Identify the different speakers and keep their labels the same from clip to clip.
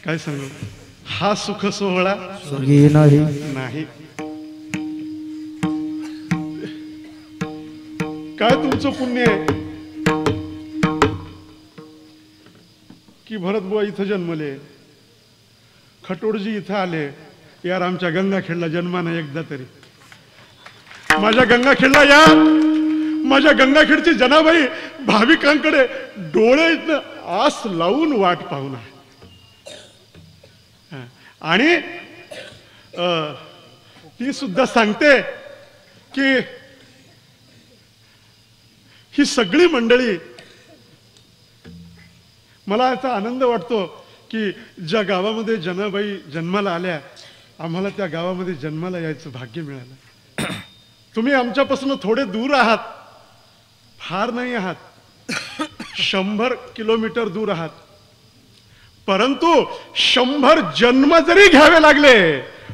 Speaker 1: काय सांगू, हा सुख सोहळा
Speaker 2: स्वर्गीय नाही.
Speaker 1: नाही. काय तुमचं पुण्य आहे की भरतबुवा इथं जन्मले, खटोडजी इथं आले. यार आमच्या गंगाखेडला जन्मानं एकदा तरी, माझ्या गंगाखेडला या. माझ्या गंगाखेडची जनाबाई भाविकांकडे डोळे आस लावून वाट पाहून आहे. आणि ती सुद्धा सांगते की ही सगळी मंडळी, मला याचा आनंद वाटतो की ज्या गावामध्ये जनाबाई जन्माला आल्या, आम्हाला त्या गावामध्ये जन्माला यायचं भाग्य मिळालं. तुम्ही आमच्यापासून थोडे दूर आहात, फार नाही आहात, 100 किलोमीटर दूर आहात. परंतु 100 जन्म जरी घ्यावे लागले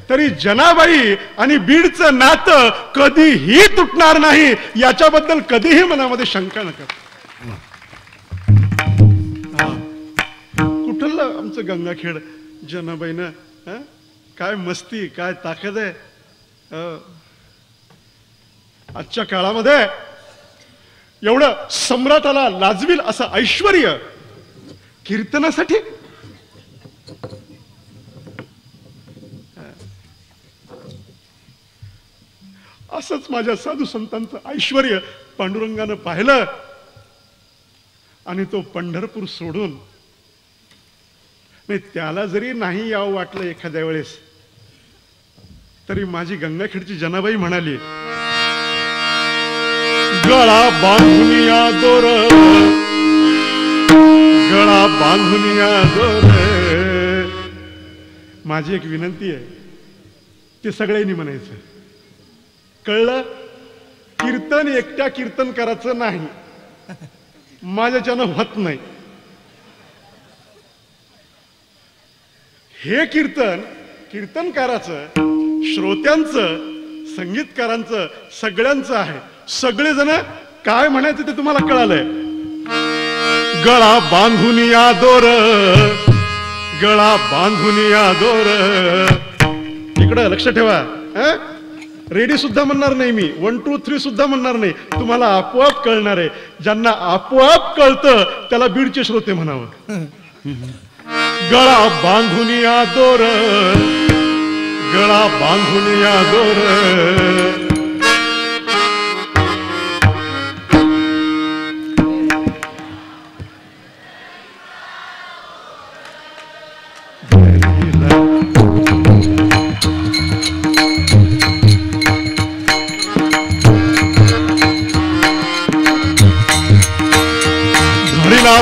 Speaker 1: तरी जनाबाई आणि बीडचं नातं कधीही तुटणार नाही, याच्याबद्दल कधीही मनामध्ये शंका नका. कुठलं आमचं गंगाखेड जनाबाईनं, काय मस्ती, काय ताकद आहे. आजच्या काळामध्ये एवढं सम्राटाला लाजवील असं ऐश्वर्य कीर्तनासाठी. असंच माझ्या साधू संतांचं ऐश्वर्य पांडुरंगानं पाहिलं आणि तो पंढरपूर सोडून, नाही त्याला जरी नाही यावं वाटलं एखाद्या वेळेस, तरी माझी गंगाखेडची जनाबाई म्हणाली, गळा बांधून या दोर, गळा बांधून या दोर. माझी एक विनंती आहे, ते सगळ्यांनी म्हणायचं. कळलं? कीर्तन एकट्या कीर्तनकाराचं नाही, माझ्याच्यानं होत नाही. हे कीर्तन कीर्तनकाराचं, श्रोत्यांचं, संगीतकारांचं, सगळ्यांचं आहे. सगळेजण काय म्हणायचं ते तुम्हाला कळालंय. गळा बांधून या दोर, गळा बांधून या दोर. इकडं लक्ष ठेवा. रेडी सुद्धा म्हणणार नाही मी, 1 2 3 सुद्धा म्हणणार नाही. तुम्हाला आपोआप कळणार आहे. ज्यांना आपोआप कळतं त्याला बीडचे श्रोते म्हणावं. गळा बांधून या दोर, गळा बांधून या दोर.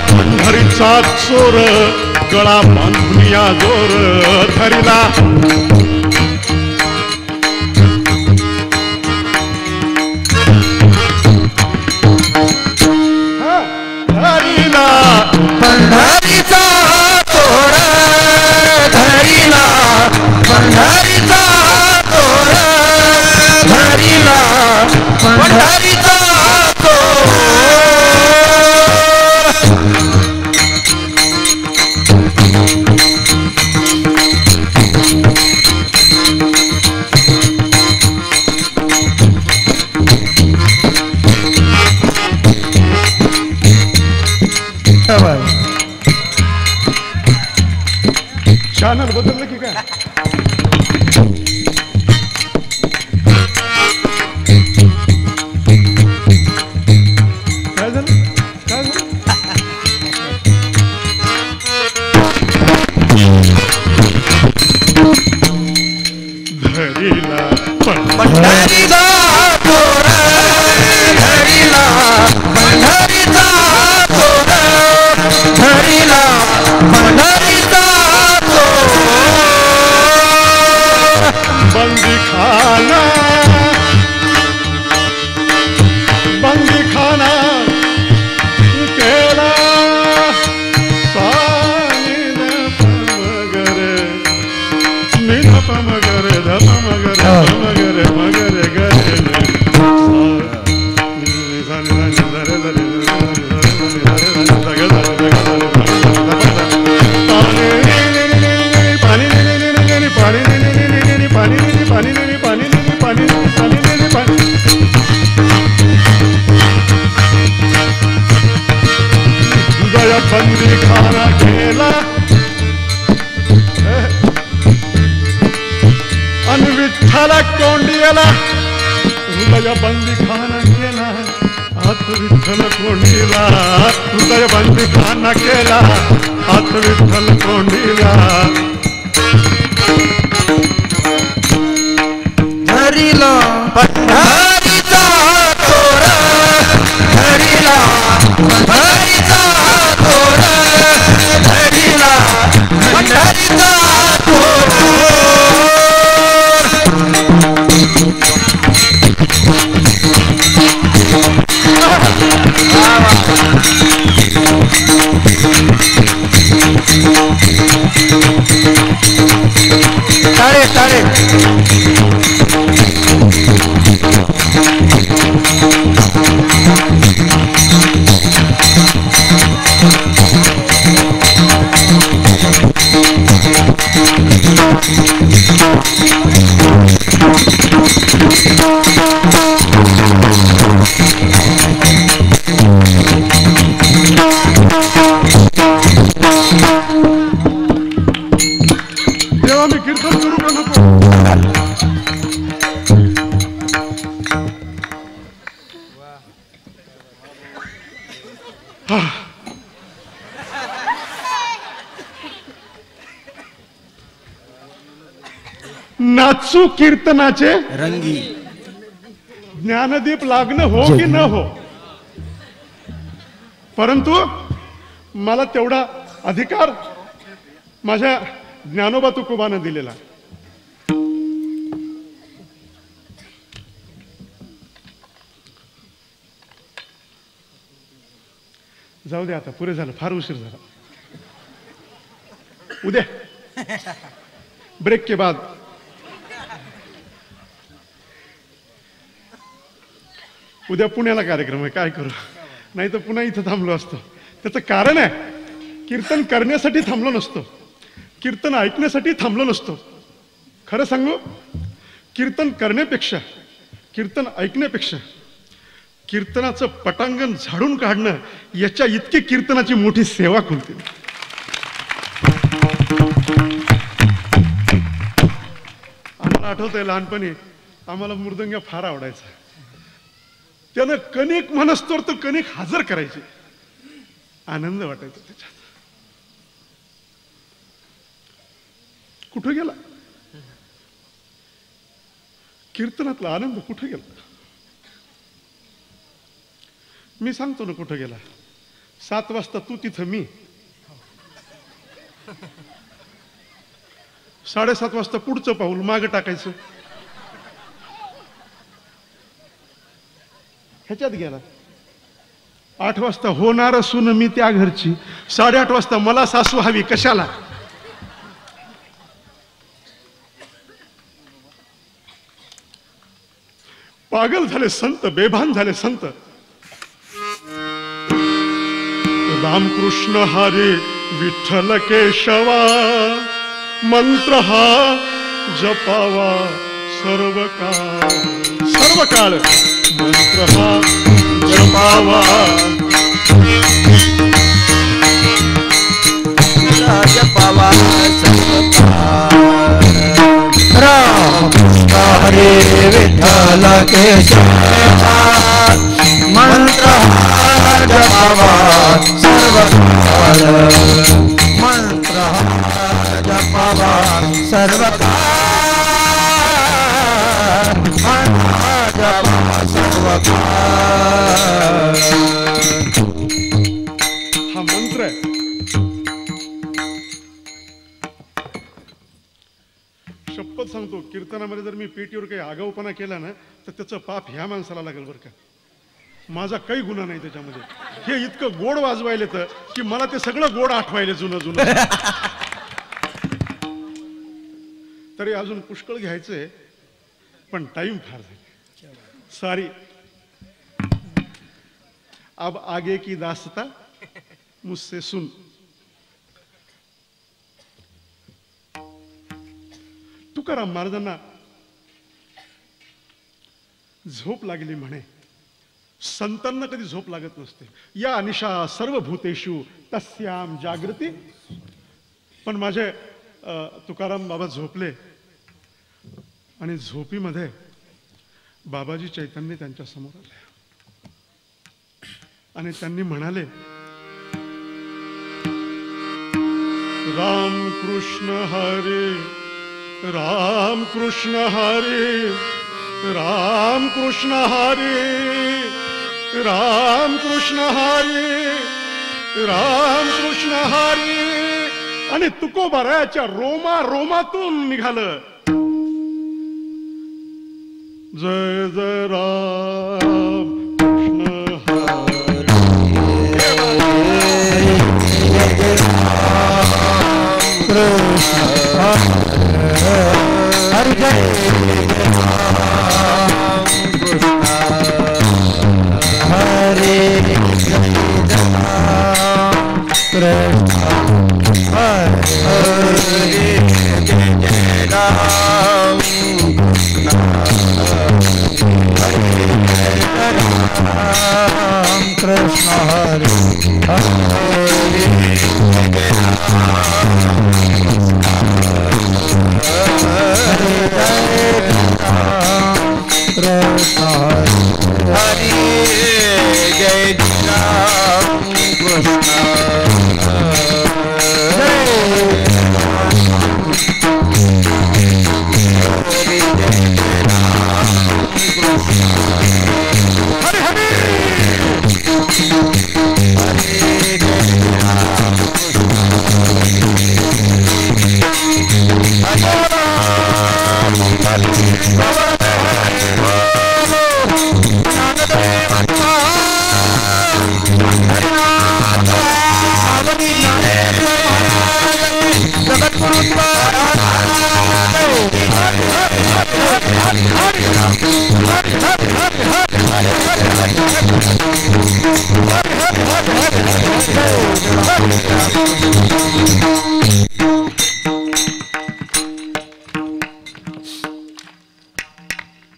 Speaker 1: पंढरीचा चोर, गळा बांधून या दोर. धरिला धरिला
Speaker 2: पंढरीचा चोर, धरिला पंढरीचा चोर, धरिला पंढरीचा चोर.
Speaker 1: चॅनल बदललं की काय? काय झालं? काय झालं? धरिला
Speaker 2: पंढरीचा चोर, धरिला पंढरीचा चोर, धरिला पंढरीचा चोर.
Speaker 1: बंदीखाना, बंदीखाना केला सानिद वगैरे. विठ्ठल कोंडियाला हृदय बंदी खाना केला हात विठ्ठल कोंडीला हृदय बंदी खाना केला हात विठ्ठल कोंडीला
Speaker 2: धरिला पंढरीचा तोर धरिला पंढरीचा तोर धरिला पंढरीचा ताळे ताळे
Speaker 1: तेव्हा मी कीर्तन करू का नको नाचू कीर्तनाचे
Speaker 2: रंगी
Speaker 1: ज्ञानदीप लागणं हो की न हो परंतु मला तेवढा अधिकार माझ्या ज्ञानोबा तुकोबानं दिलेला जाऊ दे आता पुरे झालं फार उशीर झाला उद्या ब्रेक के बाद उद्या पुण्याला कार्यक्रम आहे काय करू नाही तर पुन्हा इथं थांबलो असतो त्याचं कारण आहे कीर्तन करण्यासाठी थांबलो नसतो कीर्तन ऐकण्यासाठी थांबलो नसतो खरं सांगू कीर्तन करण्यापेक्षा कीर्तन ऐकण्यापेक्षा कीर्तनाचं पटांगण झाडून काढणं याच्या इतकी कीर्तनाची मोठी सेवा खुलते आम्हाला आठवतंय लहानपणी आम्हाला मृदंग फार आवडायचा त्यानं कणिक मनस्तोर तर कणिक हजर करायची आनंद वाटायचा त्याच्यात कुठं गेला कीर्तनातला आनंद कुठं गेला मी सांगतो ना कुठं गेला 7 वाजता तू तिथं मी 7:30 वाजता पुढचं पाऊल मागं टाकायचं ह्याच्यात गेला 8 वाजता होणार असून मी त्या घरची 8:30 वाजता मला सासू हवी कशाला पागल झाले संत बेभान झाले संत रामकृष्ण हरी विठ्ठल केशवा मंत्र हा जपावा सर्व काळ मंत्र हा जपावा
Speaker 2: जपावा रामकृष्ण हरे विठ्ठल केशवा मंत्र जपावा सर्व काळ मंत्र जपावा सर्व काळ जपावा सर्व काळ
Speaker 1: हा मंत्र आहे शपथ सांगतो कीर्तनामध्ये जर मी पेटीवर काही आगाऊपणा केला ना तर त्याचं पाप ह्या माणसाला लागेल बरं का माझा काही गुन्हा नाही त्याच्यामध्ये हे इतकं गोड वाजवायले तर की मला ते सगळं गोड आठवायले जुनं जुनं तरी अजून पुष्कळ घ्यायचंय पण टाइम फार झाला सॉरी अब आगे की दास्ता मुझसे सुन तुकाराम महाराजांना झोप लागली म्हणे संतांना कधी झोप लागत नसते या अनिशा सर्व भूतेषु तस्याम जागृती पण माझे तुकाराम बाबा झोपले आणि झोपीमध्ये बाबाजी चैतन्य त्यांच्या समोर आले आणि त्यांनी म्हणाले, राम कृष्ण हरी, राम कृष्ण हरी, राम कृष्ण हरी, राम कृष्ण हरी, राम कृष्ण हरी. आणि तुकोबारायाच्या रोमा रोमातून निघालं, जय जय राम कृष्ण हरी,
Speaker 2: हरि जय हरे कृष्ण कृष्ण हरे कृष्ण हरे जय राम कृष्ण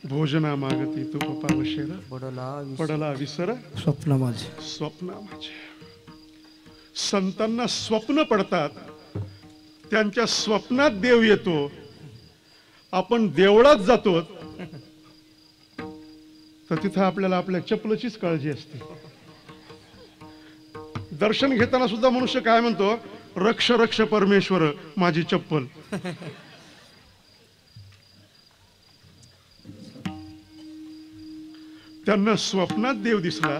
Speaker 1: भोजना मागती तू पप्पा वशेर, पडला विसर
Speaker 2: स्वप्न माझे.
Speaker 1: स्वप्न माझे. संतांना स्वप्न पडतात, त्यांच्या स्वप्नात देव येतो. आपण देवळात जातो तर तिथं आपल्याला आपल्या चपलचीच काळजी असते. दर्शन घेताना सुद्धा मनुष्य काय म्हणतो, रक्ष रक्ष परमेश्वर माझी चप्पल. त्यांना स्वप्नात देव दिसला.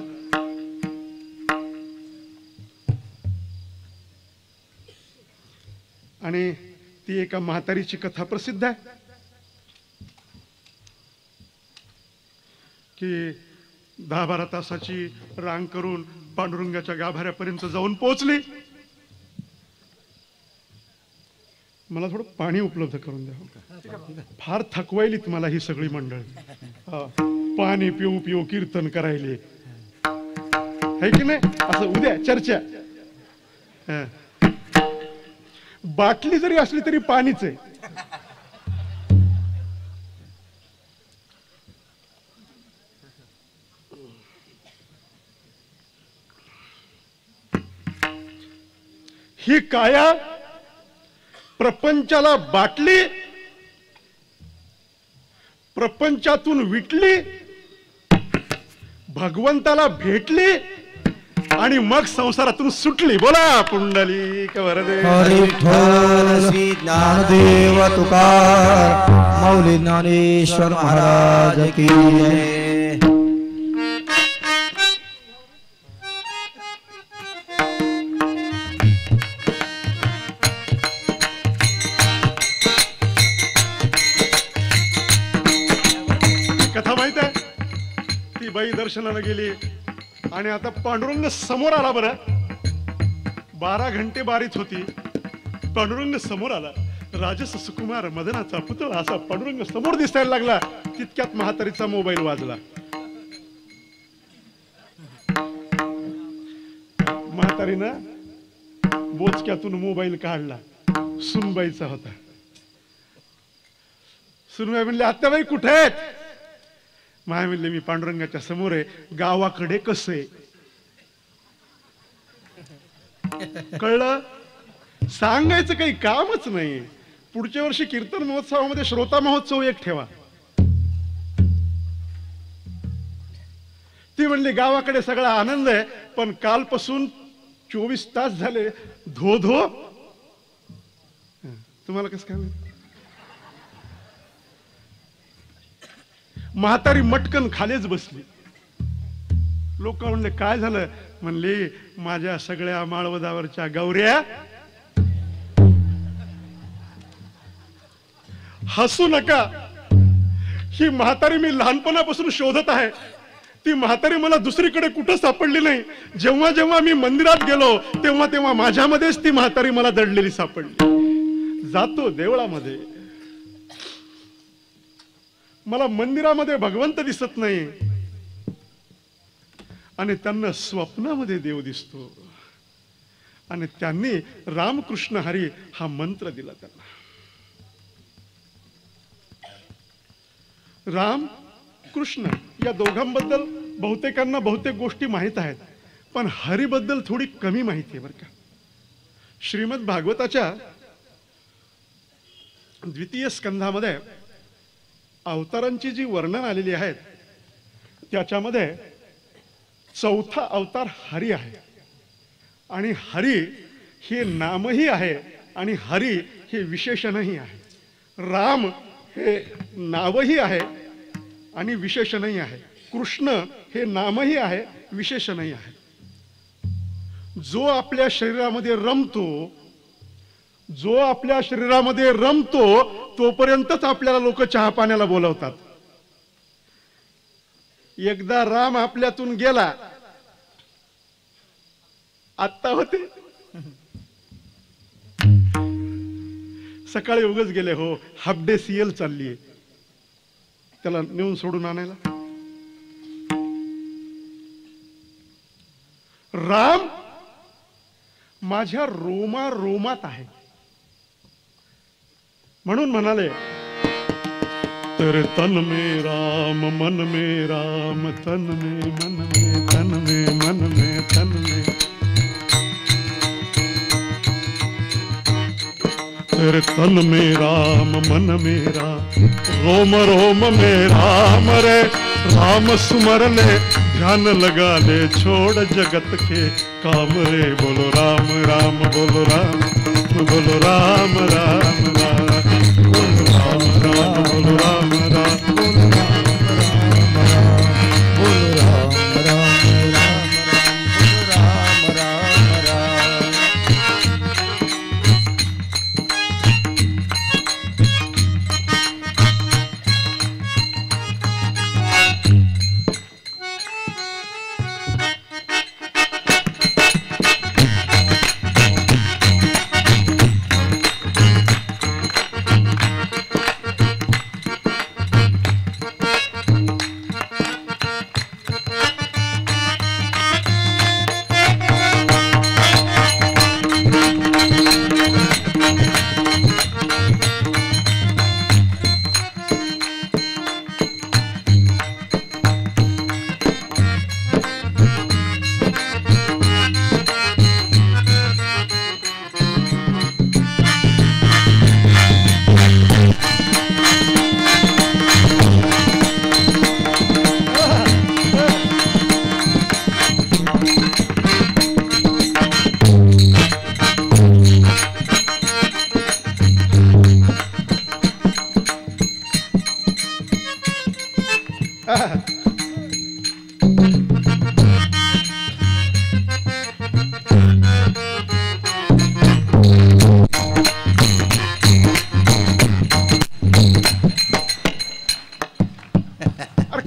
Speaker 1: आणि ती एका म्हातारीची कथा प्रसिद्ध आहे की 10-12 तासाची रांग करून पांडुरंगाच्या गाभाऱ्यापर्यंत जाऊन पोहोचली. मला थोडं पाणी उपलब्ध करून द्या, फार थकवायलीत मला ही सगळी मंडळी. पाणी पिऊ पिऊ कीर्तन करायले है की नाही. असं उद्या चर्चा. बाटली जरी असली तरी पाणीच आहे. ही काया प्रपंचाला बाटली, प्रपंचातून विटली, भगवंताला भेटली आणि मग संसारातून सुटली. बोला पुंडलिक वरदे.
Speaker 2: विठ्ठल श्री ज्ञानदेव तुकार मौली ज्ञानेश्वर महाराज की जय.
Speaker 1: कथा माहित आहे, ती बाई दर्शनाला गेली आणि आता पांडुरंग समोर आला. बरं 12 घंटे बारीत होती, पांडुरंग समोर आला. राजस सुकुमार मदनाचा पुतळा असा पांडुरंग समोर दिसायला लागला. तितक्यात म्हातारीचा मोबाईल वाजला. म्हातारीनं बोचक्यातून मोबाईल काढला, सुनबाईचा होता. सुनबाई म्हणले, आत्याबाई कुठे आहेत? माय म्हणले, मी पांडुरंगाच्या समोर आहे. गावाकडे कसं आहे? कळलं? सांगायचं काही कामच नाही. पुढच्या वर्षी कीर्तन महोत्सवामध्ये श्रोता महोत्सव एक ठेवा. ती म्हणली गावाकडे सगळा आनंद आहे, पण कालपासून 24 तास झाले धो धो. तुम्हाला कसं काय माहिती? म्हातारी मटकन खालीच बसली. लोक म्हणले काय झालं? म्हणले माझ्या सगळ्या माळवदावरच्या गौऱ्या. हसू नका, ही म्हातारी मी लहानपणापासून शोधत आहे. ती म्हातारी मला दुसरीकडे कुठं सापडली नाही. जेव्हा जेव्हा मी मंदिरात गेलो तेव्हा तेव्हा माझ्यामध्येच ती म्हातारी मला दडलेली सापडली. जातो देवळामध्ये, मला मंदिरामध्ये भगवंत दिसत नाही आणि त्यांना स्वप्नामध्ये देव दिसतो. आणि त्यांनी रामकृष्ण हरी हा मंत्र दिला त्यांना. राम कृष्ण या दोघांबद्दल बहुतेकांना बहुतेक गोष्टी माहीत आहेत, पण हरीबद्दल थोडी कमी माहिती आहे बरं का. श्रीमद भागवताच्या 2य स्कंधामध्ये अवतारांची जी वर्णन आलेली आहेत त्याच्यामध्ये 4था अवतार हरी आहे. आणि हरी हे नामही आहे आणि हरी हे विशेषणही आहे. राम हे नावही आहे आणि विशेषणही आहे. कृष्ण हे नामही आहे, विशेषणही आहे. जो आपल्या शरीरामध्ये रमतो, जो आपल्या शरीरामध्ये रमतो तोपर्यंतच आपल्याला लोक चहा पाण्याला बोलवतात. एकदा राम आपल्यातून गेला, आत्ता होते सकाळी उगच गेले हो, हाफ डे सीएल चालली आहे, त्याला नेऊन सोडून आणायला. राम माझ्या रोमा रोमात आहे म्हणून म्हणाले, तेरे तन में राम मन में राम, तन में मन में तन में मन में तन में, तेरे तन में राम मन में राम, रोम रोम में राम रे, राम सुमर ले ध्यान लगा ले, छोड़ जगत के काम रे, बोलो राम राम बोलो राम, बोलो राम राम राम, बोलो राम राम बोलो राम राम,
Speaker 2: बोलो राम राम राम राम राम राम.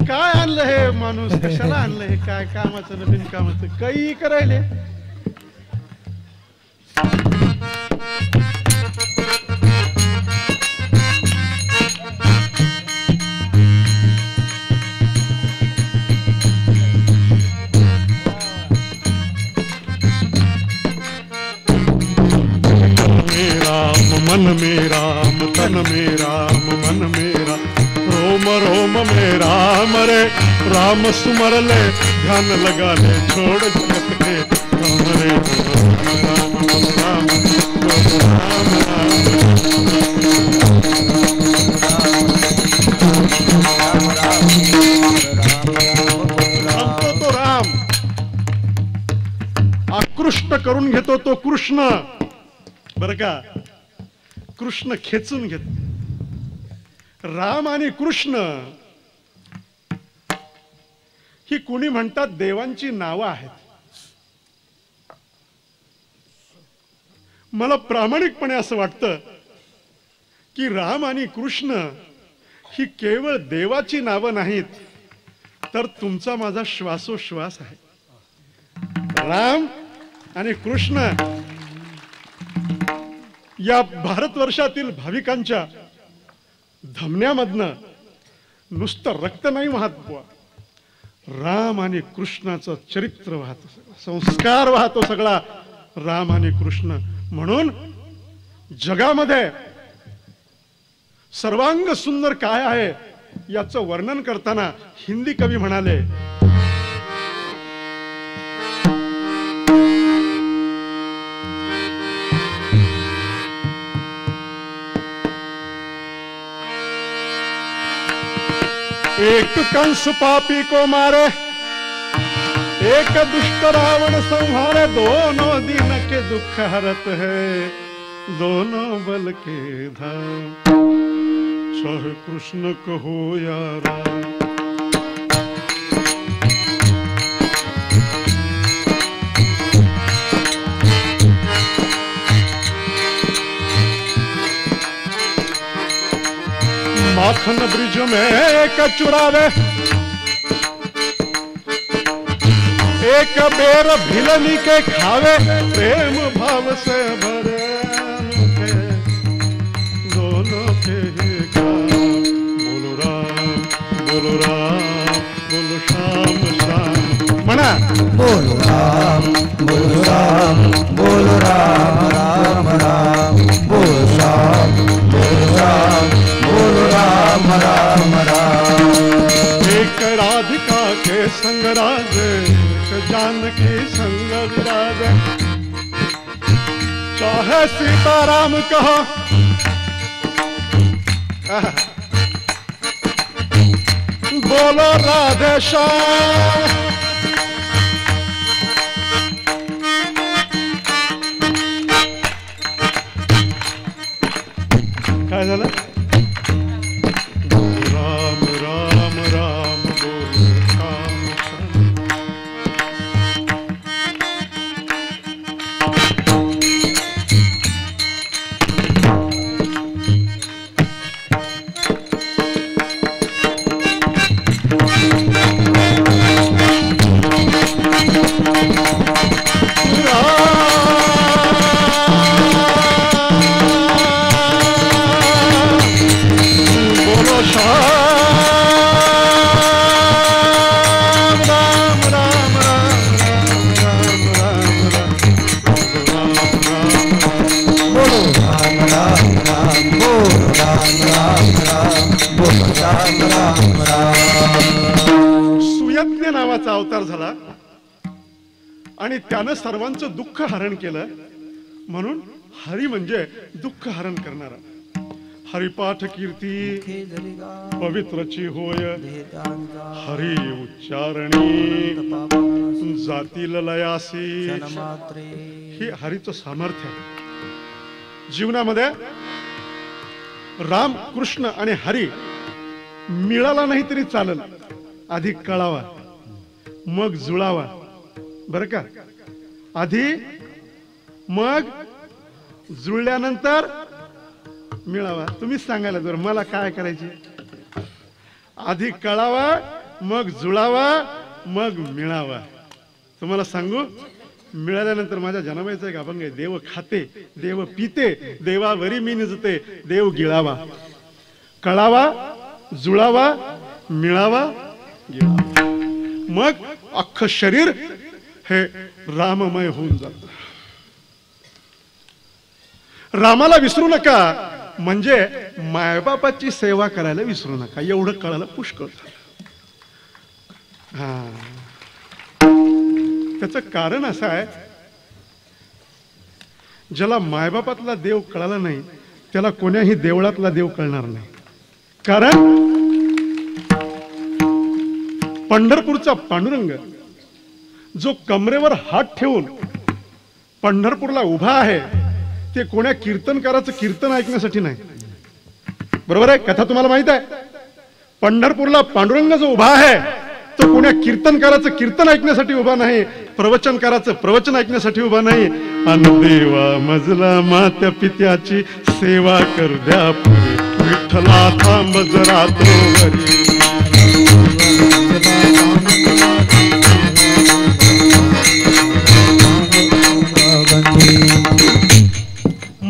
Speaker 1: काय आणलं हे माणूस, कशाला आणलं हे, काय कामाचं नवीन कामाचं काही करायले. मन में राम तन में राम मन में राम, रोम रोम में राम रे, राम सुमर ले ध्यान लगा ले, छोड़ जगत के काम रे, राम राम राम राम राम राम। करून घेतो तो कृष्ण. बर का, कृष्ण खेचून घेतो. राम आणि कृष्ण ही कोणी म्हणतात देवांची नावं आहेत. मला प्रामाणिकपणे असं वाटतं की राम आणि कृष्ण ही केवळ देवाची नावं नाहीत, तर तुमचा माझा श्वासोश्वास आहे. राम आणि कृष्ण या भारतवर्षातील भाविकांच्या धमन्यामधनं नुसतं रक्त नाही वाहत बुवा, राम आणि कृष्णाचं चरित्र वाहतो, संस्कार वाहतो सगळा राम आणि कृष्ण. म्हणून जगामध्ये सर्वांग सुंदर काय आहे याचं वर्णन करताना हिंदी कवी म्हणाले, एक कंस पापी को मारे, एक दुष्ट रावण संहारे, दोनों दिन के दुख हरत है, दोनों बल के धाम, चाहे कृष्ण कहो या राम. माखन ब्रिज में एक चुरावे, एक बेर भिलनी के खावे, प्रेम भाव से भरे दोनों के ही काम. बोलो राम बोलो राम बोलो श्याम श्याम. म्हणा
Speaker 2: बोलो राम बोलो राम बोलो राम राम राम. बोलो राम बोलो राम बोलो राम राम राम.
Speaker 1: एक राधिका के संग राजे, एक जानकी संग विराजे, चाहे सीताराम कहो, बोलो राधे श्याम. काय झालं? राम राम राम बोलो श्याम श्याम. सुयज्ञ नावाचा अवतार झाला आणि त्यानं सर्वांचं दुःख हरण केलं. म्हणून हरी म्हणजे दुःख हरण करणारा. हरिपाठ कीर्ती पवित्रची होय, हरी उच्चारणी जातील लयासी. हे हरीचं सामर्थ्य आहे जीवनामध्ये. राम कृष्ण आणि हरी मिळाला नाही तरी चालेल, आधी कळावा मग जुळावा. बर का, आधी मग जुळल्यानंतर मिळावा. तुम्हीच सांगायला जर मला काय करायचे. आधी कळावा मग जुळावा मग मिळावा. तुम्हाला सांगू, मिळाल्यानंतर माझ्या जनाबाईचा एक अभंग आहे, देव खाते देव पिते, देवावरी मी निजते, देव गिळावा. कळावा जुळावा मिळावा गिळावा, मग अख्खं शरीर हे राममय होऊन जात. रामाला विसरू नका म्हणजे मायबापाची सेवा करायला विसरू नका, एवढं कळायला पुष्कळ झालं. त्याचं कारण असं आहे, ज्याला मायबापातला देव कळाला नाही त्याला कोण्याही देवळातला देव कळणार नाही. कारण पंढरपूरचा पांडुरंग जो कमरेवर हात ठेवून पंढरपूरला उभा आहे ते कोण्या कीर्तनकाराचं कीर्तन ऐकण्यासाठी नाही. बरोबर आहे? कथा तुम्हाला माहित आहे. पंढरपूरला पांडुरंग जो उभा आहे तो कोण्या कीर्तनकाराचं कीर्तन ऐकण्यासाठी उभा नाही, प्रवचनकाराचं प्रवचन ऐकण्यासाठी उभा नाही. अन देवा मजला मात्या पित्याची सेवा करू द्या पुरी, विठ्ठला थांब जरा तोवरी.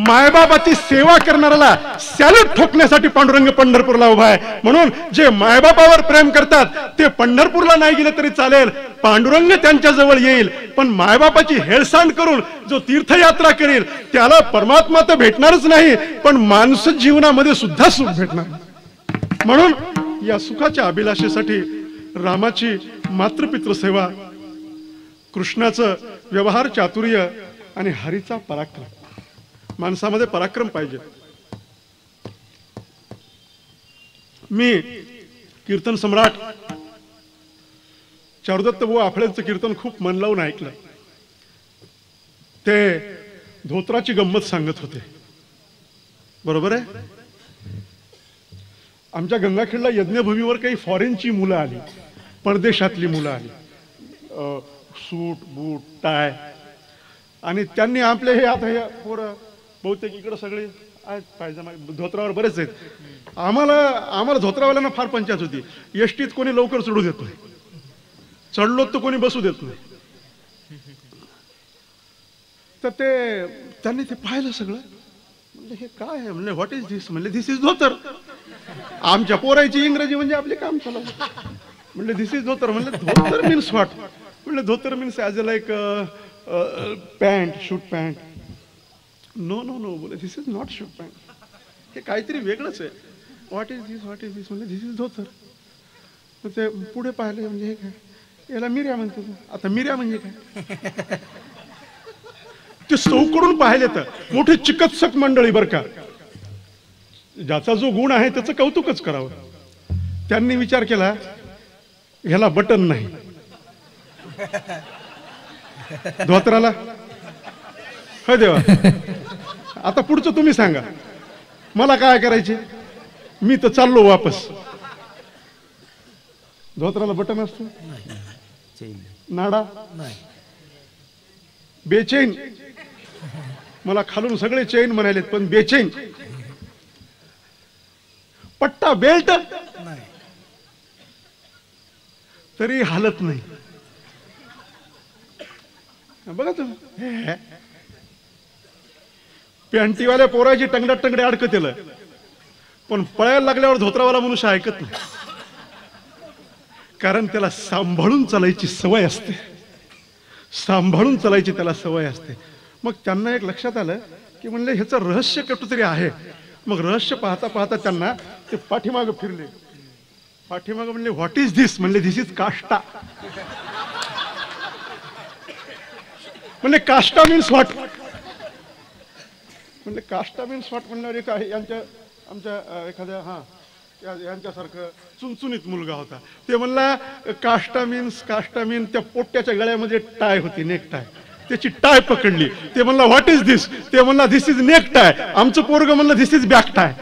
Speaker 1: मायबापाची सेवा करणाऱ्याला सॅल्यूट ठोकण्यासाठी पांडुरंग पंढरपूरला उभा आहे. म्हणून जे मायबापावर प्रेम करतात ते पंढरपूरला नाही गेले तरी चालेल, पांडुरंग त्यांच्या जवळ येईल. पण मायबापाची हेळसांड करून जो तीर्थयात्रा करेल त्याला परमात्मा तर भेटणारच नाही, पण माणूस जीवनामध्ये सुद्धा सुख भेटणार. म्हणून या सुखाच्या अभिलाषेसाठी रामाची मातृपितृ सेवा, कृष्णाचं व्यवहार चातुर्य आणि हरीचा पराक्रम. माणसामध्ये पराक्रम पाहिजे. मी कीर्तन सम्राट चारुदत्त बुवा आफळेंचं कीर्तन खूप मन लावून ऐकलं. ते धोत्राची गंमत सांगत होते. बरोबर आहे. आमच्या गंगाखेडला यज्ञभूमीवर काही फॉरेनची मुलं आली, परदेशातली मुलं आली, सूट बूट टाय, आणि त्यांनी आपले हे आता हे पोरं बहुतेक इकडं सगळे आहेत पायजमा धोत्रावर बरेच आहेत. आम्हाला धोत्रावाल्यांना फार पंचायत होती. एसटीत कोणी लवकर चढू देत नाही, चढलो तर कोणी बसू देत नाही. तर ते त्यांनी ते पाहिलं सगळं. म्हणले हे काय आहे? म्हणले व्हॉट इज दिस? म्हणले दिस इज धोतर. आमच्या पोरायची इंग्रजी म्हणजे आपले काम चालवलं. म्हणले दिस इज धोतर. म्हणले धोतर मीन्स व्हॉट? म्हणले धोतर means as a like pant, suit pant. No no no बोले this is not suit pant, हे काहीतरी वेगळंच आहे. What is this? What is this? म्हणले दिस इज धोतर. मग ते पुढे पाहिले. म्हणजे हे काय? याला मिऱ्या म्हणतो. आता मिऱ्या म्हणजे काय? ते चौकडून पाहिले तर मोठे चिकित्सक मंडळी बर का, ज्याचा जो गुण आहे त्याचं कौतुकच करावं. त्यांनी विचार केला ह्याला बटन नाही धोत्राला. हो देवा, आता पुढचं तुम्ही सांगा, मला काय करायचे? मी तर चाललो वापस. धोत्राला बटन असतो, नाडा बेचैन. मला खालून सगळे चैन म्हणालेत पण बेचैन. पट्टा बेल्ट तरी हालत नाही. बघा तुम्ही, पॅन्टीवाल्या पोराची टंगड्यात टंगडे अडकत येलं, पण पळायला लागल्यावर धोत्रावाला मनुष्य ऐकत नाही, कारण त्याला सांभाळून चालायची सवय असते. सांभाळून चालायची त्याला सवय असते. मग त्यांना एक लक्षात आलं की म्हणले ह्याचं रहस्य कुठेतरी आहे. मग रहस्य पाहता पाहता त्यांना ते पाठीमागं फिरले. पाठीमागं म्हणले व्हॉट इज दिस? म्हणले दिस इज काष्टा. म्हणले काष्टा मीन्स व्हॉट? म्हणले काष्टा मीन्स व्हॉट म्हणल्यावर एक आहे आमच्या एखाद्या यांच्यासारखं चुनचुनीत मुलगा होता. ते म्हणला काष्टा मीन्स त्या पोट्याच्या गळ्यामध्ये टाय होती, नेक टाय. त्याची टाय पकडली. ते म्हणला व्हॉट इज दिस? ते म्हणला दिस इज नेक टाय. आमचं पोरग म्हणलं दिस इज बॅक टाय.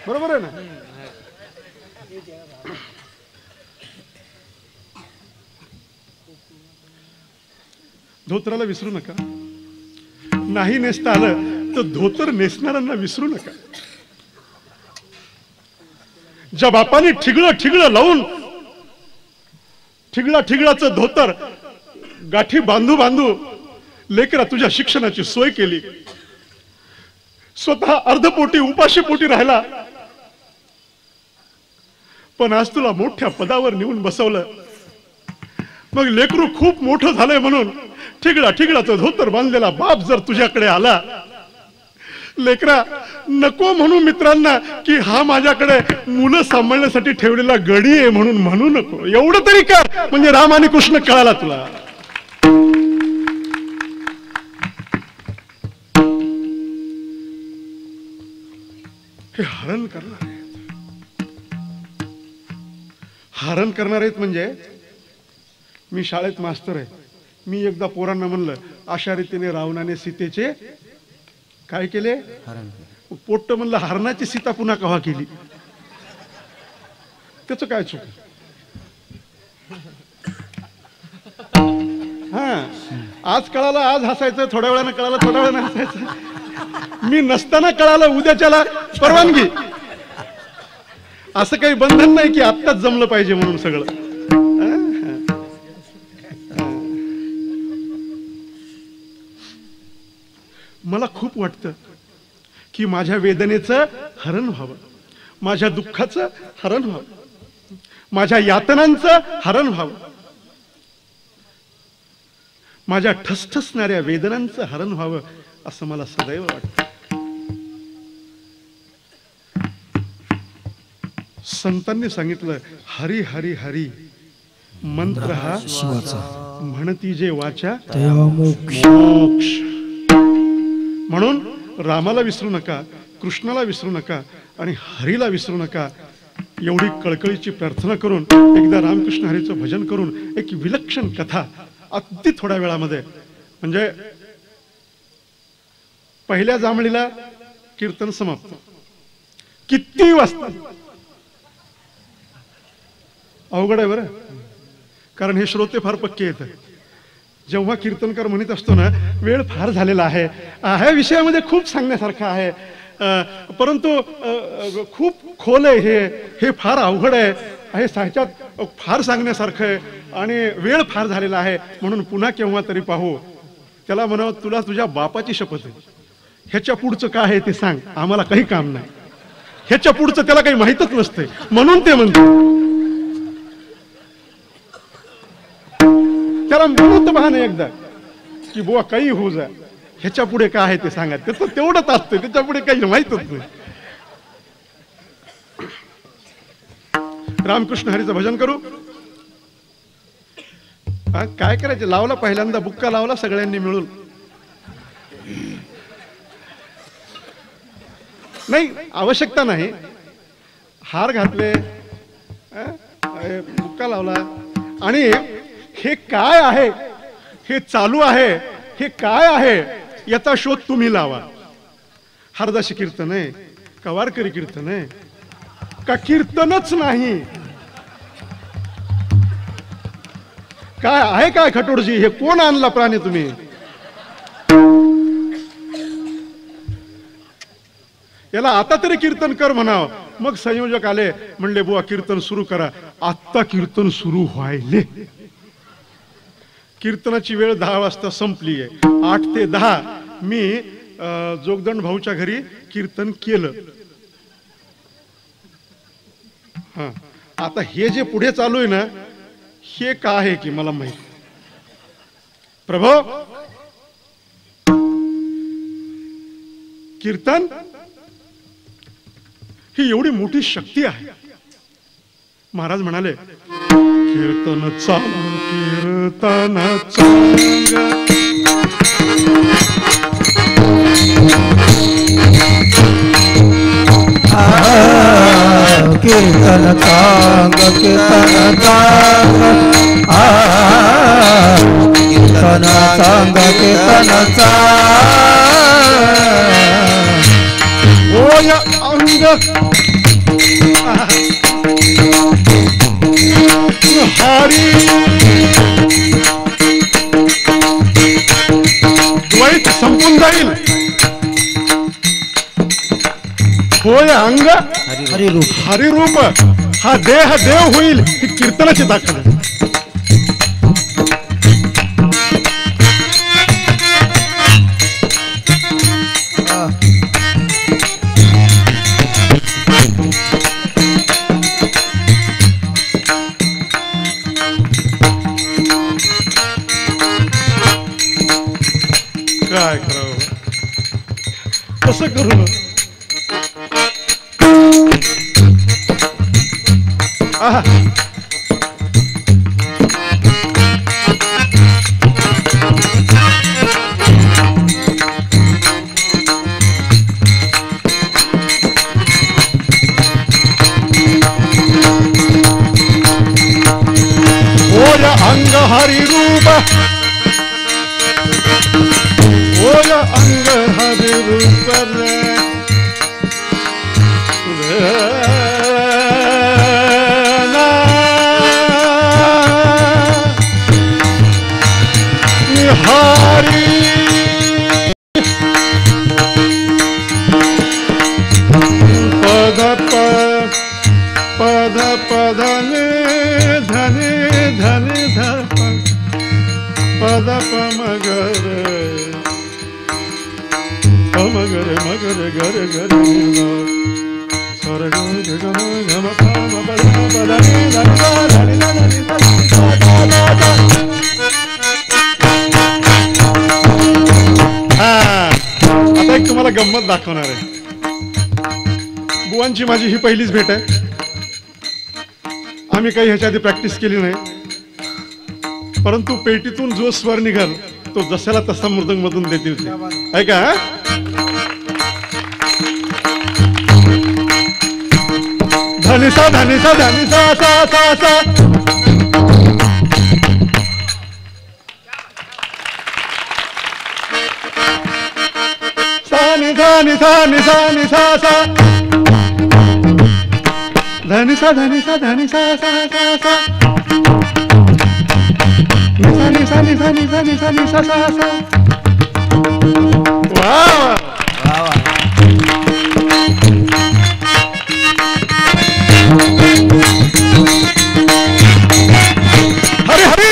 Speaker 1: बरोबर आहे ना? धोत्राला विसरू नका. नाही नेसता आलं तर धोतर नेसणाऱ्यांना विसरू नका. ज्या बापाने ठिगळं लावून ठिगळाचं धोतर गाठी बांधू लेकरा तुझ्या शिक्षणाची सोय केली, स्वतः अर्धपोटी उपाशी पोटी राहिला, पण आज तुला मोठ्या पदावर नेऊन बसवलं. मग लेकरू खूप मोठं झालंय म्हणून ठिगळाचं धोतर बांधलेला बाप जर तुझ्याकडे आला, लेकरा नको म्हणू मित्रांना की हा माझ्याकडे मुलं सांभाळण्यासाठी ठेवलेला गडी आहे म्हणून म्हणू नको. एवढं तरी कर म्हणजे राम आणि कृष्ण कळाला तुला. हे हरण करणार आहेत म्हणजे मी शाळेत मास्तर आहे. मी एकदा पोरांना म्हणलं अशा रीतीने रावणाने सीतेचे काय केले, पोट्ट म्हणलं हरणाची सीता पुन्हा कव्हा केली. त्याच काय चुक. हा आज कळालं आज हसायचं, थोड्या वेळानं कळालं थोड्या वेळानं हसायचं. मी नसताना कळालं उद्याच्याला परवानगी. असं काही बंधन नाही की आत्ताच जमलं पाहिजे म्हणून सगळं. मला खूप वाटतं की माझ्या वेदनेचं हरण व्हावं, माझ्या दुःखाचं हरण व्हावं, माझ्या यातनांचं हरण व्हावं, माझ्या ठसठसणाऱ्या वेदनांचं हरण व्हावं असं मला सदैव वाटतं. संतांनी सांगितलं हरी हरी हरी मंत्र हा म्हणती जे वाचा मोक्ष. म्हणून रामाला विसरू नका, कृष्णाला विसरू नका आणि हरीला विसरू नका. एवढी कळकळीची प्रार्थना करून एकदा रामकृष्ण हरीचं भजन करून एक विलक्षण कथा अगदी थोड्या वेळामध्ये, म्हणजे पहिल्या जांभळीला कीर्तन समाप्त. किती वाजता अवघड आहे बरं, कारण हे श्रोते फार पक्के येतात. जेव्हा कीर्तनकार म्हणत असतो ना वेळ फार झालेला आहे, ह्या विषयामध्ये खूप सांगण्यासारखं आहे, परंतु खूप खोल आहे, हे फार अवघड आहे, हे ह्याच्यात फार सांगण्यासारखं आहे आणि वेळ फार झालेला आहे, म्हणून पुन्हा केव्हा तरी पाहू. त्याला म्हणावं तुला तुझ्या बापाची शपथ आहे, ह्याच्या पुढचं काय आहे ते सांग, आम्हाला काही काम नाही. ह्याच्या पुढचं त्याला काही माहीतच नसते म्हणून ते म्हणते. त्याला म्हणत पाहणे एकदा की बुवा काही होऊ जा, ह्याच्या पुढे काय आहे ते सांगा. त्याचं तेवढंच असतं, त्याच्या पुढे काही माहीतच नाही. रामकृष्ण हरीचं भजन करू. काय करायचं, लावला पहिल्यांदा बुक्का लावला सगळ्यांनी मिळून. नाही आवश्यकता नाही, हार घातले, बुक्का लावला आणि हे काय आहे, हे चालू आहे, हे काय आहे याचा शोध तुम्ही लावा. हरदासी कीर्तन आहे का वारकरी कीर्तन आहे का कीर्तनच नाही, काय आहे, काय खटोडजी, हे कोण आणला प्राणी तुम्ही. याला आता तरी कीर्तन कर म्हणाव. मग संयोजक आले म्हणले बुवा कीर्तन सुरू करा. आत्ता कीर्तन सुरू व्हायले. कीर्तनाची वेळ 10 वाजता संपली आहे. 8 ते 10 मी जोगदंड भाऊच्या घरी कीर्तन केलं. हा आता हे जे पुढे चालू आहे ना हे काय आहे की मला माहित. प्रभो कीर्तन ही एवढी मोठी शक्ती आहे. महाराज म्हणाले कीर्तन चांग कीर्तन चांग
Speaker 2: कीर्तन चांग कीर्तन चांग कीर्तन चांग कीर्तन चांग
Speaker 1: ओय अंग हरी द्वैत संपून जाईल. होय अंग
Speaker 2: हरिरूप
Speaker 1: हरिरूप हा देह देव होईल. ही कीर्तनाची ताकद आहे. काय करावं कसं करू. अंग मगरे मगरे गरे गरे सर ग ग ग म प म प द प द नि द द द नि द द नि द द. आता एक तुम्हाला गंमत दाखवणार आहे. बुवांची माझी ही पहिलीच भेट आहे. आम्ही काही ह्याच्या आधी प्रॅक्टिस केली नाही, परंतु पेटीतून जो स्वर निघाल तो जशाला तसा मृदंग मधून देतील ते. ऐका. धनिसा धनिसा धनिसा सा सा सा. सा नि सा नि सा नि सा नि सा सा. धनिसा धनिसा धनिसा सा सा सा. निसा निसा निसा निसा निसा निसा सा सा. वाह हरी हरी.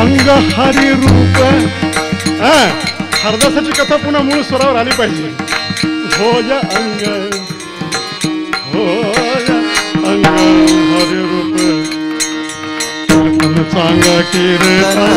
Speaker 1: अंग हरी रूप. हरदासाची कथा पुन्हा मूळ स्वरावर आली पाहिजे. भोज अंग भोज अंग हरी रूप कीर्तन चांग कीर्तन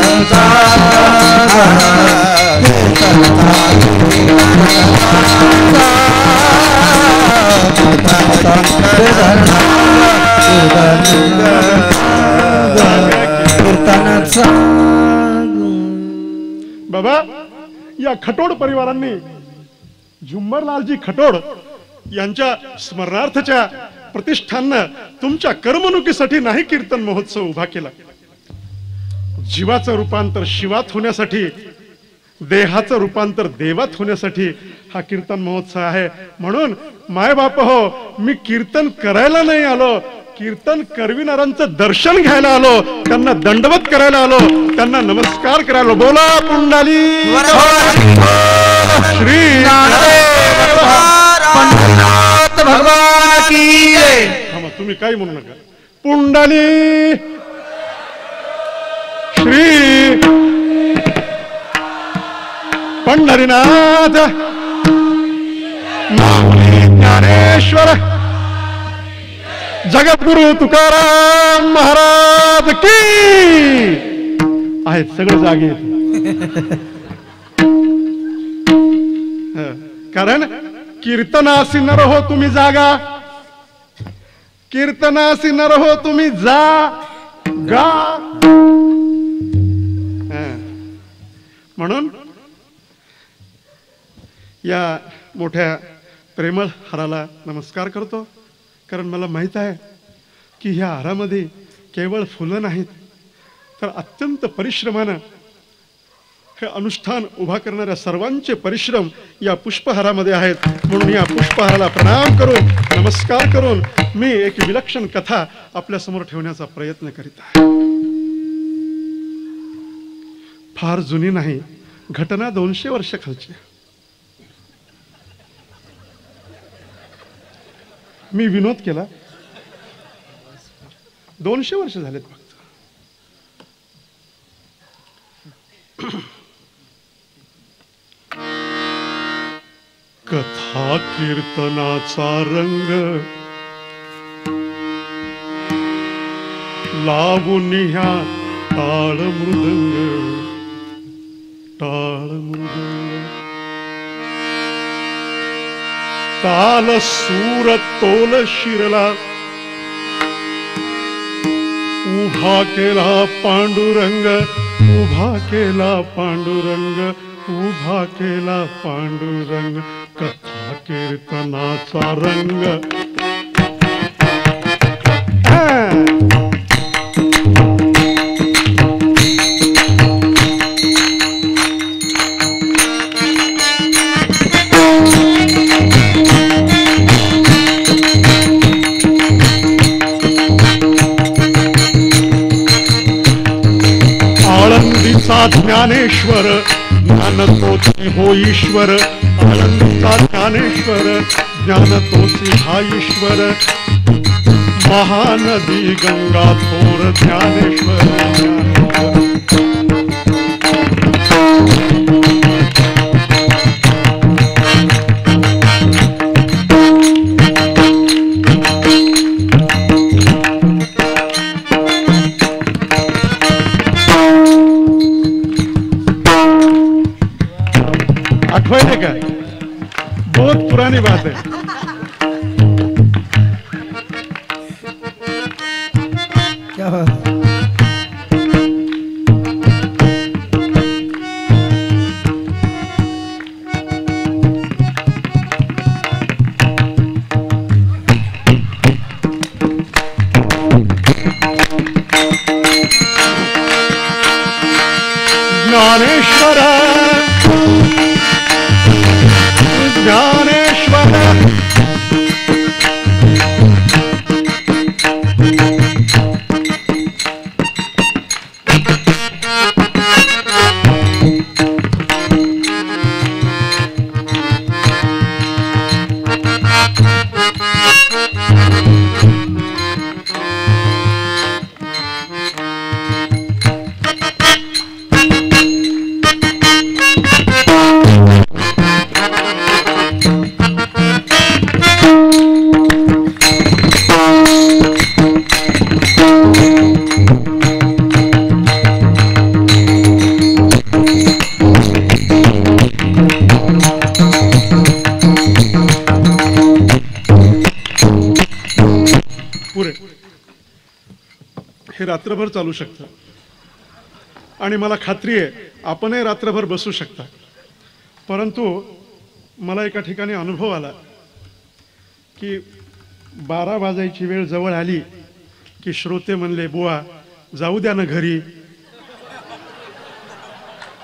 Speaker 1: बाबा. या खटोड परिवारांनी झुंबरलालजी खटोड यांच्या स्मरणार्थच्या प्रतिष्ठाननं तुमच्या करमणुकीसाठी नाही कीर्तन महोत्सव उभा केला. जीवाचं रूपांतर शिवात होण्यासाठी, देहाचं रूपांतर देवात होण्यासाठी हा कीर्तन महोत्सव आहे. म्हणून मायबाप हो, मी कीर्तन करायला नाही आलो, कीर्तन करविणाऱ्यांचं दर्शन घ्यायला आलो, त्यांना दंडवत करायला आलो, त्यांना नमस्कार करायला. बोला पुंडाली श्री पंढरीनाथ भगवान की जय. तुम्ही काही म्हणू नका. पुंडाली श्री पंढरीनाथ माऊली ज्ञानेश्वर जगद्गुरु तुकाराम महाराज की आहेत. सगळे जागे कारण कीर्तनासी नर हो तुम्ही जागा, कीर्तनासी नर हो तुम्ही गा. म्हणून या मोठ्या प्रेमळ हाराला नमस्कार करतो. कारण मला माहित आहे की ह्या हारामध्ये केवळ फुलं नाहीत, तर अत्यंत परिश्रमानं हे अनुष्ठान उभा करणाऱ्या सर्वांचे परिश्रम या पुष्पहारामध्ये आहेत. म्हणून या पुष्पहाराला प्रणाम करून, नमस्कार करून मी एक विलक्षण कथा आपल्या समोर ठेवण्याचा प्रयत्न करीत आहे. फार जुनी नाही, घटना 200 वर्ष खालची. मी विनोद केला. 200 वर्ष झालेत फक्त. कथा कीर्तनाचा रंग लावून ह्या टाळ मृदंग ताल सूर तोल शिरला उभा केला पांडुरंग, उभा केला पांडुरंग, उभा केला पांडुरंग, कथा कीर्तनाचा रंग. आळंदीचा ज्ञानेश्वर, ज्ञान तोची हो ईश्वर. आळंदीचा ज्ञानेश्वर, ज्ञान तोची हा ईश्वर. महानदी गंगा थोर ज्ञानेश्वर. आठवायले का? बहुत पुरानी बात है.
Speaker 2: क्या बात.
Speaker 1: ज्ञानेश्वर, ज्ञानेश्वर. हे रात्रभर चालू शकतं आणि मला खात्री आहे आपणही रात्रभर बसू शकता. परंतु मला एका ठिकाणी अनुभव आला की 12 वाजायची वेळ जवळ आली की श्रोते म्हणले, बुवा जाऊ द्या ना घरी.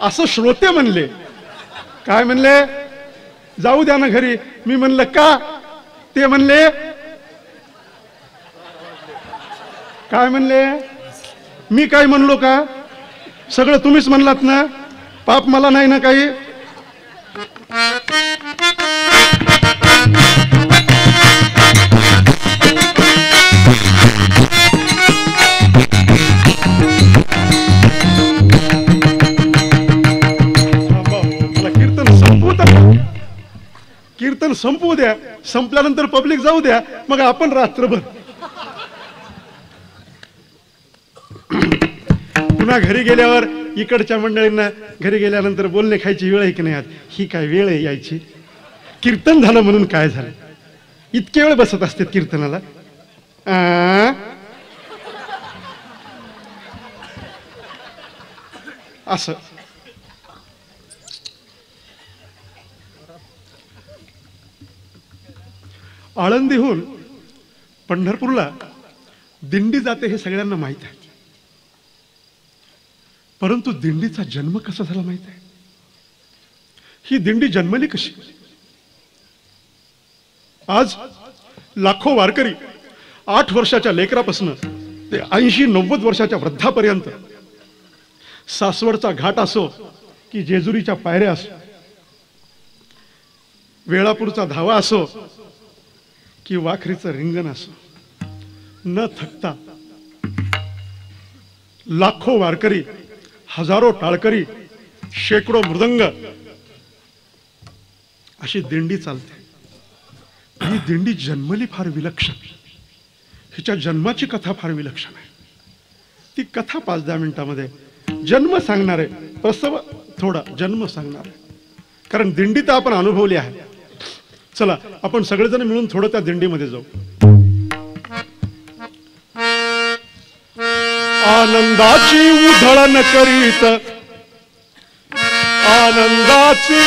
Speaker 1: असं श्रोते म्हणले. काय म्हणले? जाऊ द्या ना घरी. मी म्हणलं का? ते म्हणले काय म्हणले? मी काय म्हणलो का? सगळं तुम्हीच म्हणलात ना. पाप मला नाही ना काही. कीर्तन संपवू द्या. कीर्तन संपवू द्या. संपल्यानंतर पब्लिक जाऊ द्या. मग आपण रात्रभर पुन्हा घरी गेल्यावर इकडच्या मंडळींना घरी गेल्यानंतर बोलणे खायची वेळ आहे की नाही? आज ही काय वेळ आहे यायची? कीर्तन झालं म्हणून काय झालं? इतके वेळ बसत असते कीर्तनाला. असं आळंदीहून पंढरपूरला दिंडी जाते हे सगळ्यांना माहित आहे. परंतु दिंडीचा जन्म कसा झाला माहित आहे? ही दिंडी जन्मली कशी? आज लाखो वारकरी 8 वर्षाच्या लेकरापासून ते 80-90 वर्षाच्या वृद्धापर्यंत, सासवडचा घाट असो की जेजुरीच्या पायऱ्या असो, वेळापूरचा धावा असो की वाखरीचं रिंगण असो, न थकता लाखो वारकरी, हजारो टाळकरी, शेकडो मृदंग अशी दिंडी चालते. ही दिंडी जन्मली फार विलक्षण. हिच्या जन्माची कथा फार विलक्षण आहे. ती कथा 5-10 मिनिटांमध्ये जन्म सांगणार आहे. प्रसव थोडा जन्म सांगणार आहे, कारण दिंडी तर आपण अनुभवली आहे. चला आपण सगळेजण मिळून थोडं त्या दिंडीमध्ये जाऊ. आनंदाची उधळण करीत आनंदाची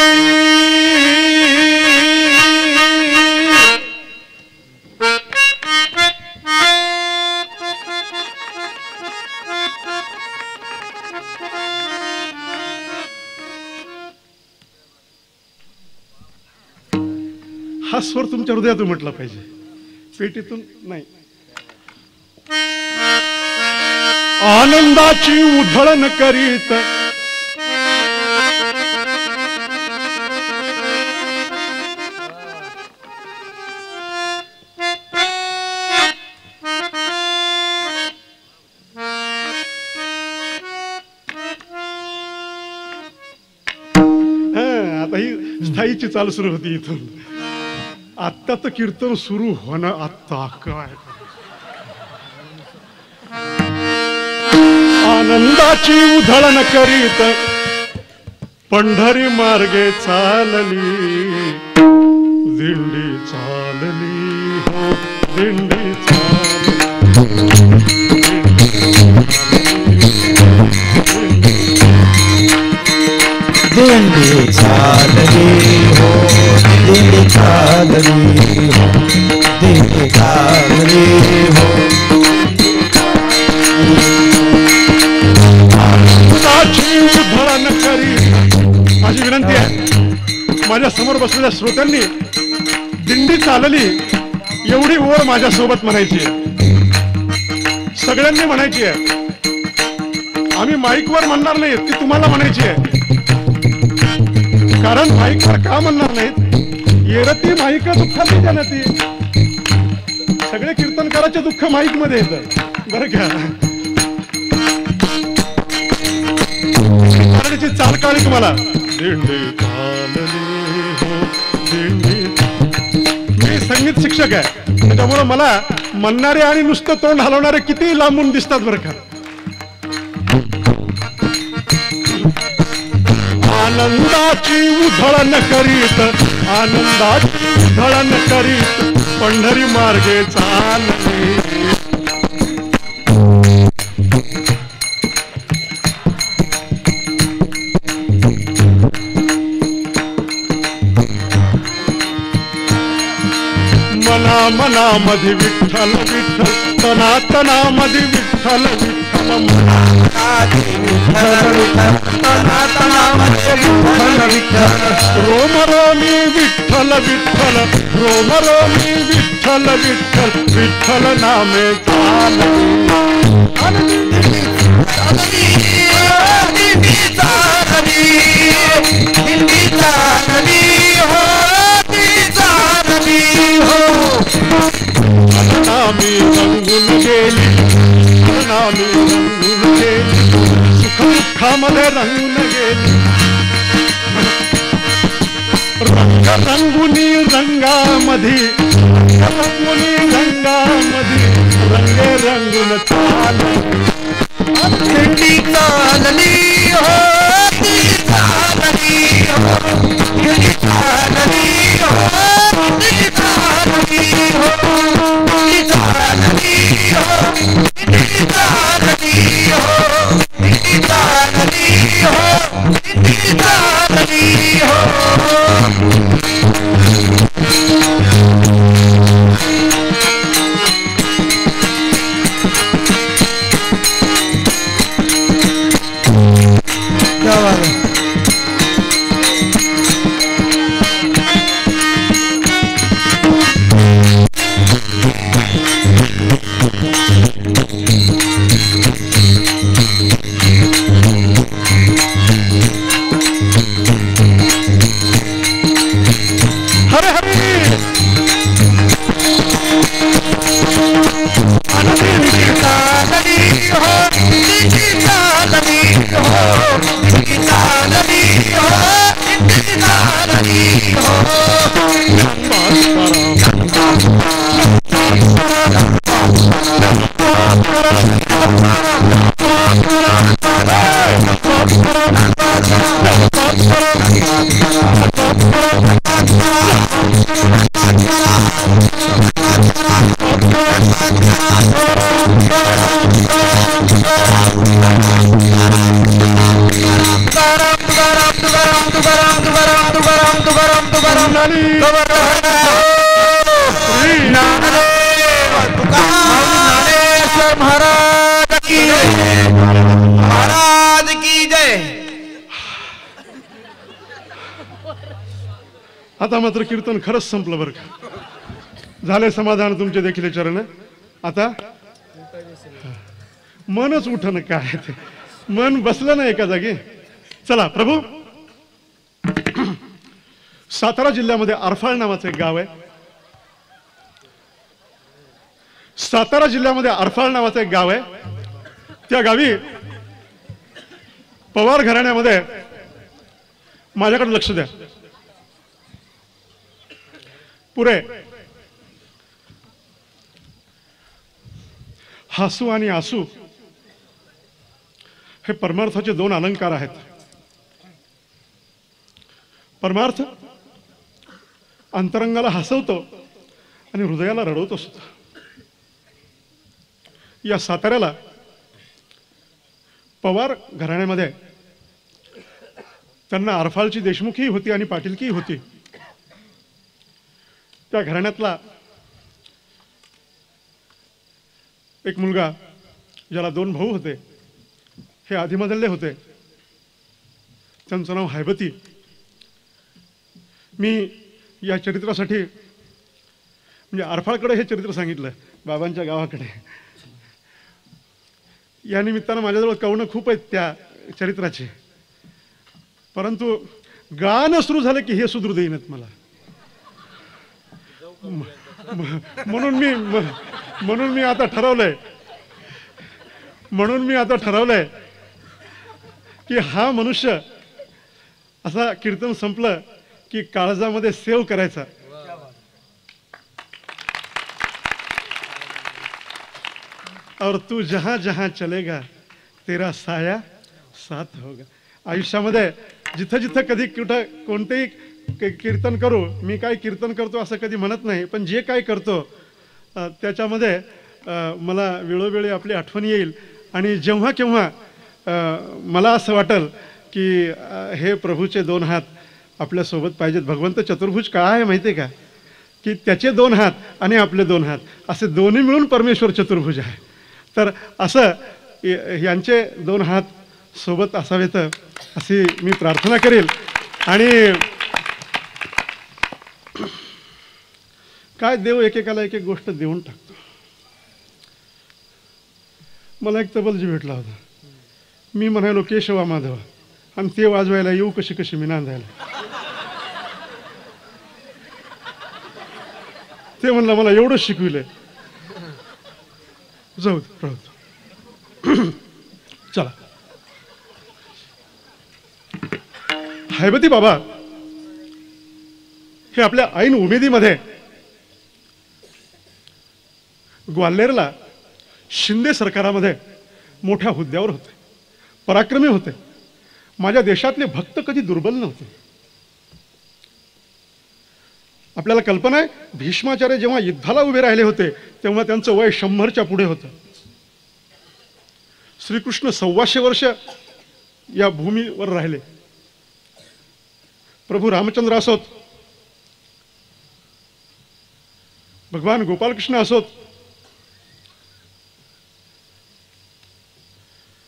Speaker 1: हा स्वर तुमच्या हृदयातून म्हटला पाहिजे, पेटीतून नाही. आनंदाची उधळण करीत आता ही स्थायीची चाल सुरू होती इथून. आत्ता तर कीर्तन सुरू होणं आत्ता काय. आनंदाची उधळण करीत पंढरी मार्गे चालली दिंडी चालली हो दिंडी चालली.
Speaker 2: दिंडी चालली हो दिंडी चालली हो दिंडी चालली हो.
Speaker 1: उधळण करी. माझी विनंती आहे माझ्या समोर बसलेल्या श्रोत्यांनी दिंडी चालली एवढी ओळ माझ्या सोबत म्हणायची आहे. सगळ्यांनी म्हणायची आहे. आम्ही माईकवर म्हणणार नाहीत, ती तुम्हाला म्हणायची आहे. कारण माईकवर का म्हणणार नाहीत, येरती माईक दुःखाची जनती. सगळे कीर्तनकाराचे दुःख माईक मध्ये येतं बरं का. चाल काळी तुम्हाला दिंडी चालली हो दिंडी. मी संगीत शिक्षक आहे त्याच्यामुळे मला म्हणणारे आणि नुसतं तोंड हलवणारे किती लांबून दिसतात बरं का. आनंदाची उधळण करीत आनंदाची उधळण करीत पंढरी मार्गे चालली. मनामध्ये विठ्ठल विठ्ठल तना तनामध्ये विठ्ठल विठ्ठल रोम रोमी विठ्ठल विठ्ठल रोम रोमी विठ्ठल विठ्ठल विठ्ठल नामे नामी रंगून गेली नामी रंगून गेली सुख दुःखामध्ये रंगून गेली. रंग रंगुनी रंगामध्ये रंगुनी रंगामध्ये रंगे रंगून चालली दिंडी चालली हो चालली हो दिंडी चालली हो दिंडी चालली हो.
Speaker 2: महाराज की जय.
Speaker 1: आता मात्र कीर्तन खरंच संपलं बरं का. झाले समाधान तुमचे देखील चरण. आता मनच उठन काय ते मन बसलं ना एका जागी. चला प्रभू. सातारा जिल्ह्यामध्ये आरफाळ नावाचं एक गाव आहे. सातारा जिल्ह्यामध्ये आरफाळ नावाचं एक गाव आहे. त्या गावी पवार घराण्यामध्ये माझ्याकडे लक्ष द्या. पुरे हासू आणि आसू हे परमार्थाचे दोन अलंकार आहेत. परमार्थ अंतरंगाला हसवतो आणि हृदयाला रडवतो सुद्धा. या साताऱ्याला पवार घराण्यामध्ये त्यांना आरफाळची देशमुखी होती आणि पाटीलकी होती. त्या घराण्यातला एक मुलगा ज्याला दोन भाऊ होते, हे आधीमधले होते. त्यांचं नाव हैबती. मी या चरित्रासाठी म्हणजे आरफाळकडे हे चरित्र सांगितलं, बाबांच्या गावाकडे. या निमित्तानं माझ्याजवळ कवणं खूप आहेत त्या चरित्राचे, परंतु गाणं सुरू झालं की हे सुधरू देईनच मला. म्हणून मी आता ठरवलंय की हा मनुष्य असा कीर्तन संपलं की काळजामध्ये सेव करायचा. और तू जहां जहां चलेगा तेरा साया साथ होगा. आयुष्यामध्ये जिथं जिथं कधी कुठं कोणतेही कीर्तन करू, मी काय कीर्तन करतो असं कधी म्हणत नाही, पण जे काय करतो त्याच्यामध्ये मला वेळोवेळी आपली आठवण येईल. आणि जेव्हा केव्हा मला असं वाटेल की हे प्रभूचे दोन हात आपल्यासोबत पाहिजेत. भगवंत चतुर्भुज काय आहे माहिती आहे का, की त्याचे दोन हात आणि आपले दोन हात असे दोन्ही मिळून परमेश्वर चतुर्भुज आहे. तर असं यांचे दोन हात सोबत असावेत अशी मी प्रार्थना करेल. आणि काय देव एकेकाला एक एक गोष्ट देऊन टाकतो. मला एक तबलजी भेटला होता. मी म्हणालो केशवा माधवा, आणि ते वाजवायला येऊ कशी कशी मी नांदायला. ते म्हणलं मला एवढंच शिकविलंय. जाऊ दे. चला. हैबती बाबा हे आपल्या ऐन उमेदीमध्ये ग्वाल्हेरला शिंदे सरकारामध्ये मोठ्या हुद्द्यावर होते, पराक्रमी होते. माझ्या देशातले भक्त कधी दुर्बल नव्हते. आपल्याला कल्पना आहे, भीष्माचार्य जेव्हा युद्धाला उभे राहिले होते तेव्हा त्यांचं वय 100च्या पुढे होतं. श्रीकृष्ण 125 वर्ष या भूमीवर राहिले. प्रभू रामचंद्र असोत, भगवान गोपालकृष्ण असोत,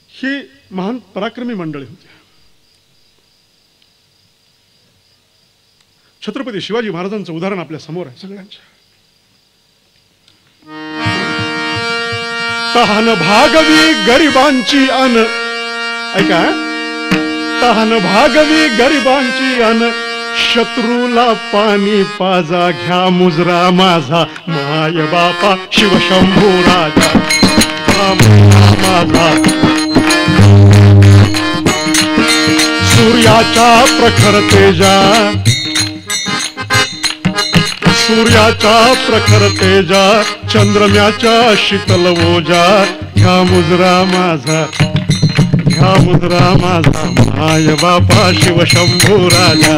Speaker 1: ही महान पराक्रमी मंडळी होती. छत्रपती शिवाजी महाराजांचं उदाहरण आपल्या समोर आहे सगळ्यांच्या. तहान भागवी गरिबांची अन, ऐका, तहान भागवी गरिबांची अन, शत्रूला पाणी पाजा, घ्या मुजरा माझा माय बापा शिवशंभू राजा, माझा सूर्याच्या प्रखर तेजा, सूर्याच्या प्रखर तेजा, चंद्रम्याच्या शीतल ओजा, घ्या मुजरा माझा, घ्या मुजरा माझा माय बापा शिवशंभू राजा,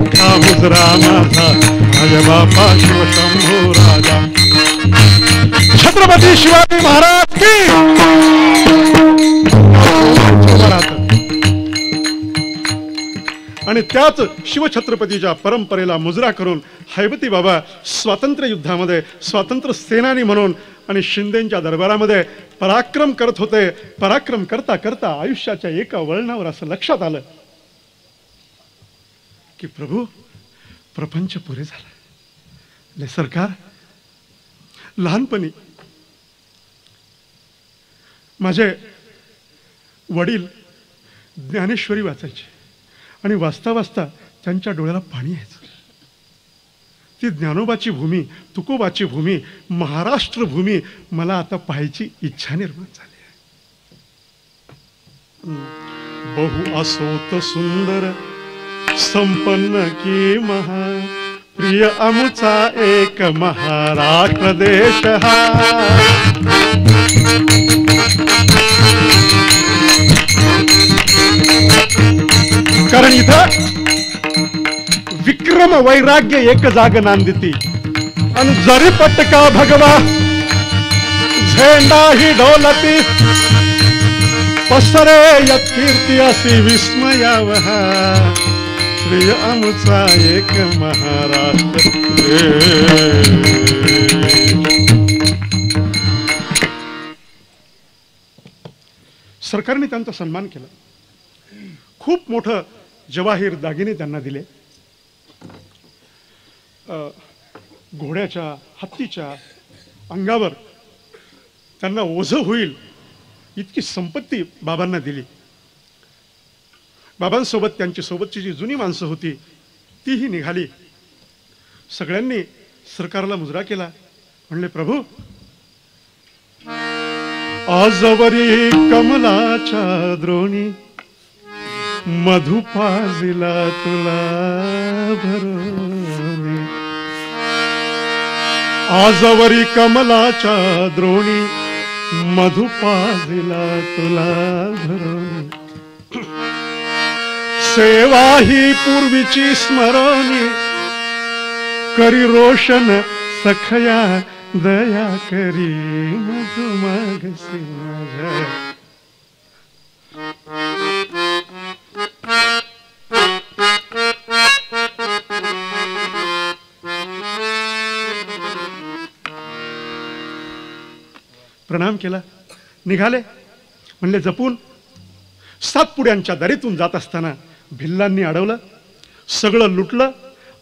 Speaker 1: घ्या मुजरा माझा माय बापा शिवशंभू राजा. छत्रपती शिवाजी महाराज की आणि त्याच शिवछत्रपतीच्या परंपरेला मुजरा करून हैबती बाबा स्वातंत्र्य युद्धामध्ये स्वातंत्र्य सेनानी म्हणून आणि शिंदेच्या दरबारामध्ये पराक्रम करत होते. पराक्रम करता करता आयुष्याच्या एका वळणावर असं लक्षात आलं की प्रभू, प्रपंच पुरे झाला. सरकार, लहानपणी माझे वडील ज्ञानेश्वरी वाचायचे आणि वाचता वाचता त्यांच्या डोळ्याला पाणी यायचं. ती ज्ञानोबाची भूमी, तुकोबाची भूमी, महाराष्ट्र भूमी मला आता पाहायची इच्छा निर्माण झाली आहे. बहु असोत सुंदर संपन्न की महा, प्रिय आमचा एक महाराष्ट्र देश हा. कारण इथं विक्रम वैराग्य एक जाग नांदिती आणि जरी पटका भगवा झेंडा ही डोलती, पसरे यत कीर्ती असी विस्मयावहा, प्रिय आमचा एक महाराष्ट्र सरकारने त्यांचा सन्मान केला. खूप मोठं जवाहीर दागिने त्यांना दिले. घोड्याच्या हत्तीच्या अंगावर त्यांना ओझं होईल इतकी संपत्ती बाबांना दिली. बाबांसोबत त्यांची सोबतची जी जुनी माणसं होती तीही निघाली. सगळ्यांनी सरकारला मुजरा केला. म्हणले, प्रभू, आजवरी कमलाच्या द्रोणी मधु पाजिला तुला भरोनी. आजवरी कमलाच्या द्रोणी मधु पाजिला तुला भरोनी. सेवा ही पूर्वीची स्मरणी करी रोशन सखया दया करी मधु मागसी माझ्या. प्रणाम केला. निघाले. म्हणले, जपून. सातपुड्यांच्या दरीतून जात असताना भिल्लांनी अडवलं, सगळं लुटलं,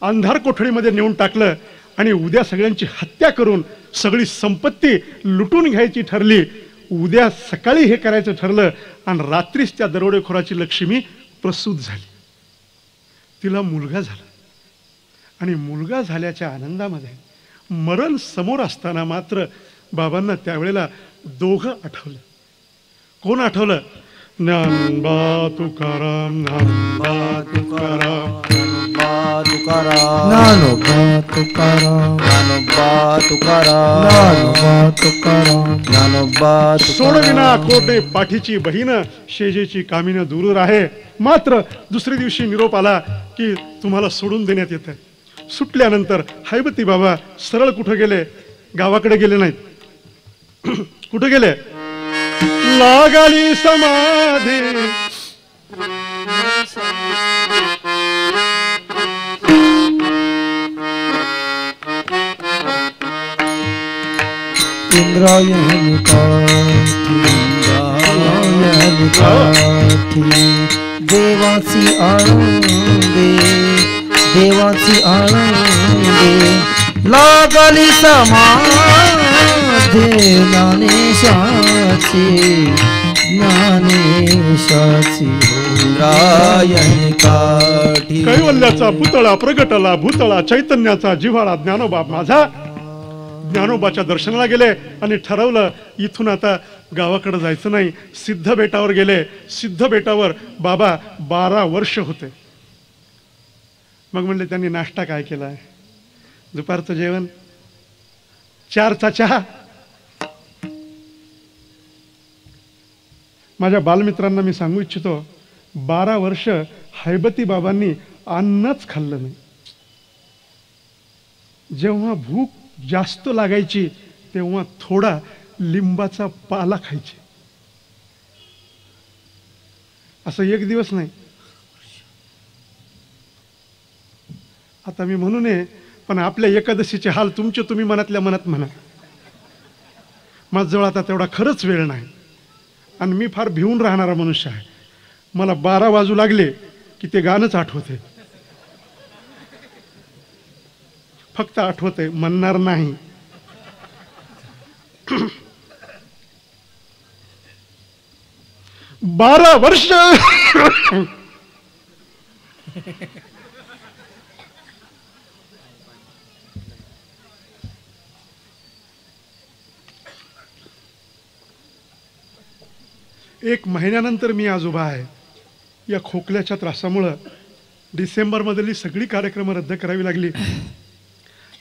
Speaker 1: अंधार कोठडीमध्ये नेऊन टाकलं आणि उद्या सगळ्यांची हत्या करून सगळी संपत्ती लुटून घ्यायची ठरली. उद्या सकाळी हे करायचं ठरलं आणि रात्रीच त्या दरोडेखोराची लक्ष्मी प्रसूत झाली. तिला मुलगा झाला आणि मुलगा झाल्याच्या आनंदामध्ये मरण समोर असताना मात्र बाबांना त्यावेळेला दोघं आठवलं. कोण आठवलं? ज्ञानोबा तुकाराम, ज्ञानोबा तुकाराम,
Speaker 2: ज्ञानोबा तुकाराम,
Speaker 3: ज्ञानोबा तुकाराम,
Speaker 2: ज्ञानोबा तुकाराम,
Speaker 3: ज्ञानोबा तुकाराम,
Speaker 2: ज्ञानोबा
Speaker 1: सोडविना कोटे पाठीची बहीण, शेजेची कामीनं दूर राहे. मात्र दुसऱ्या दिवशी निरोप आला की तुम्हाला सोडून देण्यात येतं. सुटल्यानंतर हैबती बाबा सरळ कुठं गेले? गावाकडे गेले नाहीत. कुठं गेले? लागली समाधी
Speaker 3: इंद्रायणी काठी, देवाची आळंदे, देवाची आळंदे, लागली समाधी ज्ञानेशाची, ज्ञानेशाची.
Speaker 2: इंद्रायणी काठी,
Speaker 1: कैवल्याचा पुतळा प्रगटला भूतळा, चैतन्याचा जिव्हाळा ज्ञानोबा माझा. ज्ञानोबाच्या दर्शनाला गेले आणि ठरवलं इथून आता गावाकडे जायचं नाही. सिद्ध बेटावर गेले. सिद्ध बेटावर बाबा 12 वर्ष होते. मग म्हणले, त्यांनी नाश्ता काय केलाय? दुपारचं जेवण, 4चा चहा. माझ्या बालमित्रांना मी सांगू इच्छितो, 12 वर्ष हैबती बाबांनी अन्नच खाल्लं नाही. जेव्हा भूक जास्त लागायची तेव्हा थोडा लिंबाचा पाला खायचे. असं एक दिवस नाही, आता मी म्हणू नये, पण आपल्या एकादशीचे हाल तुमचे तुम्ही मनातल्या मनात म्हणा. माझ्याजवळ आता तेवढा खरंच वेळ नाही आणि मी फार भिवून राहणारा मनुष्य आहे. मला 12 वाजू लागले की ते गाणंच आठवते. फक्त आठवते, म्हणणार नाही. बारा वर्ष एक महिन्यानंतर मी आज उभा आहे. या खोकल्याच्या त्रासामुळं डिसेंबरमधली सगळी कार्यक्रम रद्द करावी लागली.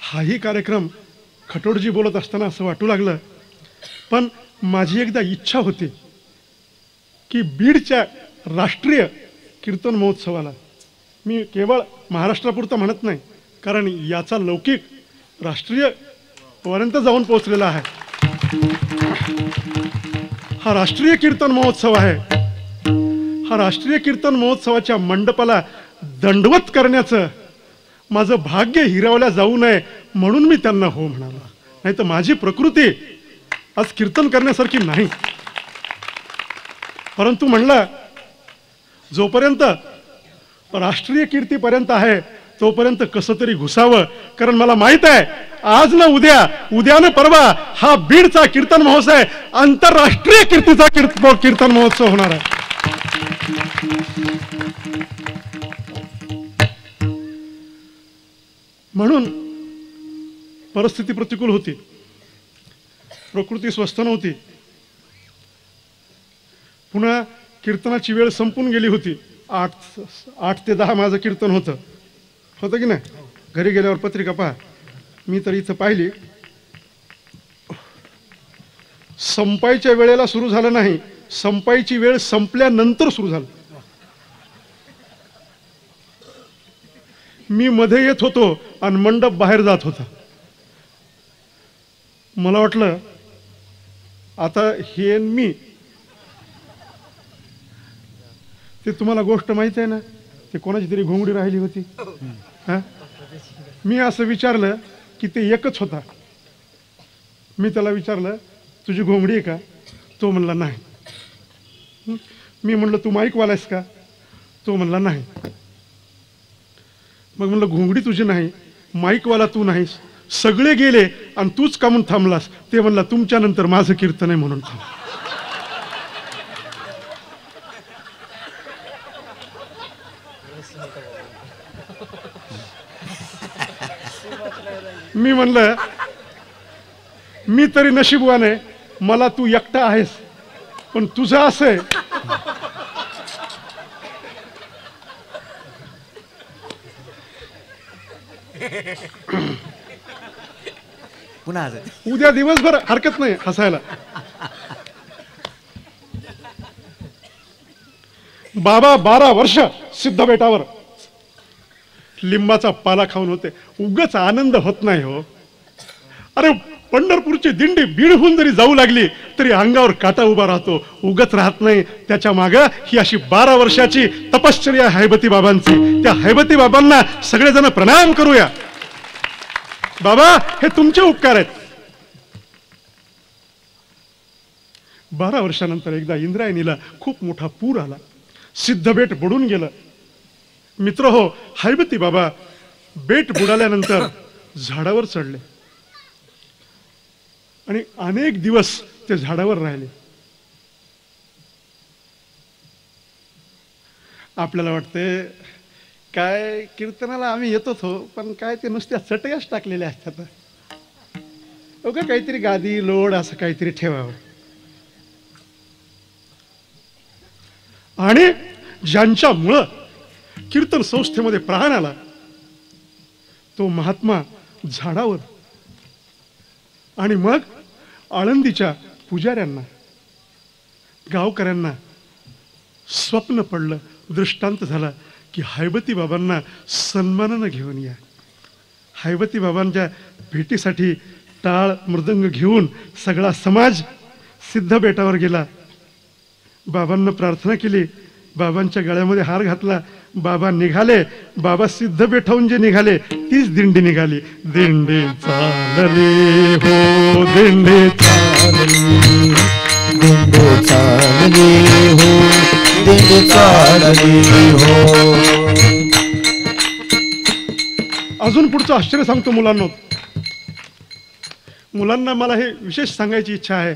Speaker 1: हाही कार्यक्रम खटोडजी बोलत असताना असं वाटू लागलं. पण माझी एकदा इच्छा होती की बीडच्या राष्ट्रीय कीर्तन महोत्सवाला, मी केवळ महाराष्ट्रापुरता म्हणत नाही, कारण याचा लौकिक राष्ट्रीय पर्यंत जाऊन पोहोचलेला आहे. हा राष्ट्रीय कीर्तन महोत्सव आहे. हा राष्ट्रीय कीर्तन महोत्सवाच्या मंडपाला दंडवत करण्याचं माझं भाग्य हिरावल्या जाऊ नये म्हणून मी त्यांना हो म्हणालो. नाही तर माझी प्रकृती आज कीर्तन करण्यासारखी नाही. परंतु म्हणलं, जोपर्यंत राष्ट्रीय कीर्तीपर्यंत आहे तोपर्यंत कसं तरी घुसावं. कारण मला माहित आहे, आज ना उद्या, उद्या ना परवा हा बीडचा कीर्तन महोत्सव आहे, आंतरराष्ट्रीय कीर्तीचा कीर्तन महोत्सव होणार आहे. म्हणून परिस्थिती प्रतिकूल होती, प्रकृती स्वस्थ नव्हती. पुन्हा कीर्तनाची वेळ संपून गेली होती. 8 ते 10 माझं कीर्तन होतं की नाही. घरी गेल्यावर पत्रिका पहा, मी तर इथं पाहिली, संपायच्या वेळेला सुरू झालं नाही, संपायची वेळ संपल्यानंतर सुरू झालं. मी मध्ये येत होतो आणि मंडप बाहेर जात होता. मला वाटलं आता हे मी, ते तुम्हाला गोष्ट माहिती आहे ना, ते कोणाची तरी घोंगडी राहिली होती. हा, मी असं विचारलं की ते एकच होता. मी त्याला विचारलं, तुझी घोंगडी आहे का? तो म्हणला नाही. मी म्हणलं, तू माईकवाला आहेस का? तो म्हणला नाही. मग म्हणलं, घोंगडी तुझी नाही, माईकवाला तू नाहीस, सगळे गेले आणि तूच का म्हणून थांबलास? ते म्हणला, तुमच्या नंतर माझं कीर्तन आहे म्हणून थांब. मी म्हणलं, मी तरी नशीबवान आहे, मला तू एकटा आहेस, पण तुझं असं आहे.
Speaker 2: पुन्हा
Speaker 1: उद्या दिवसभर हरकत नाही हसायला. बाबा 12 वर्ष सिद्धबेटावर लिंबाचा पाला खाऊन होते. उगाच आनंद होत नाही हो. अरे, पंढरपूरची दिंडी बीडहून जरी जाऊ लागली तरी अंगावर काटा उभा राहतो, उगाच राहत नाही. त्याच्या मागं ही अशी 12 वर्षाची तपश्चर्या हैबती बाबांची. त्या हैबती बाबांना सगळेजण प्रणाम करूया. बाबा, हे तुमचे उपकार आहेत. 12 वर्षानंतर एकदा इंद्रायणीला खूप मोठा पूर आला, सिद्धबेट बुडून गेलं. मित्र हो, हैबती बाबा बेट बुडाल्यानंतर झाडावर चढले आणि अनेक दिवस ते झाडावर राहिले. आपल्याला वाटते काय कीर्तनाला आम्ही येतोच हो, पण काय ते नुसत्या चटयाच टाकलेल्या असतात. ओके, काहीतरी गादी लोड असं काहीतरी ठेवावं. आणि ज्यांच्यामुळं कीर्तन संस्थेमध्ये प्राण आला तो महात्मा झाडावर. आणि मग आळंदीच्या पुजाऱ्यांना, गावकऱ्यांना स्वप्न पडलं, दृष्टांत झाला की हैबती बाबांना सन्मानानं घेऊन या. हैबती बाबांच्या भेटीसाठी टाळ मृदंग घेऊन सगळा समाज सिद्धबेटावर गेला. बाबांना प्रार्थना केली, बाबांच्या गळ्यामध्ये हार घातला, बाबा निघाले. बाबा सिद्ध बेठावून जे निघाले तीच दिंडी निघाली. दिंडी चालली हो, दिंडी
Speaker 3: चालली, दिंडे चालली हो, दिंडे चालली हो.
Speaker 1: अजून पुढचं आश्चर्य सांगतो मुलांना मला हे विशेष सांगायची इच्छा आहे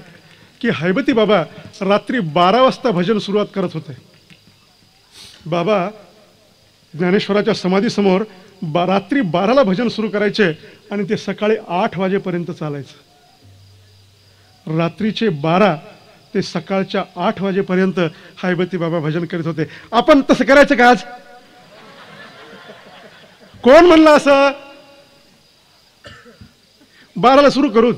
Speaker 1: की हैबती बाबा रात्री 12 वाजता भजन सुरुवात करत होते. बाबा ज्ञानेश्वराच्या समाधीसमोर रात्री 12ला भजन सुरू करायचे आणि ते सकाळी 8 वाजेपर्यंत चालायचं. रात्रीचे 12 ते सकाळच्या 8 वाजेपर्यंत हैबती बाबा भजन करीत होते. आपण तसं करायचं का आज? कोण म्हणलं असं? 12ला सुरू करू.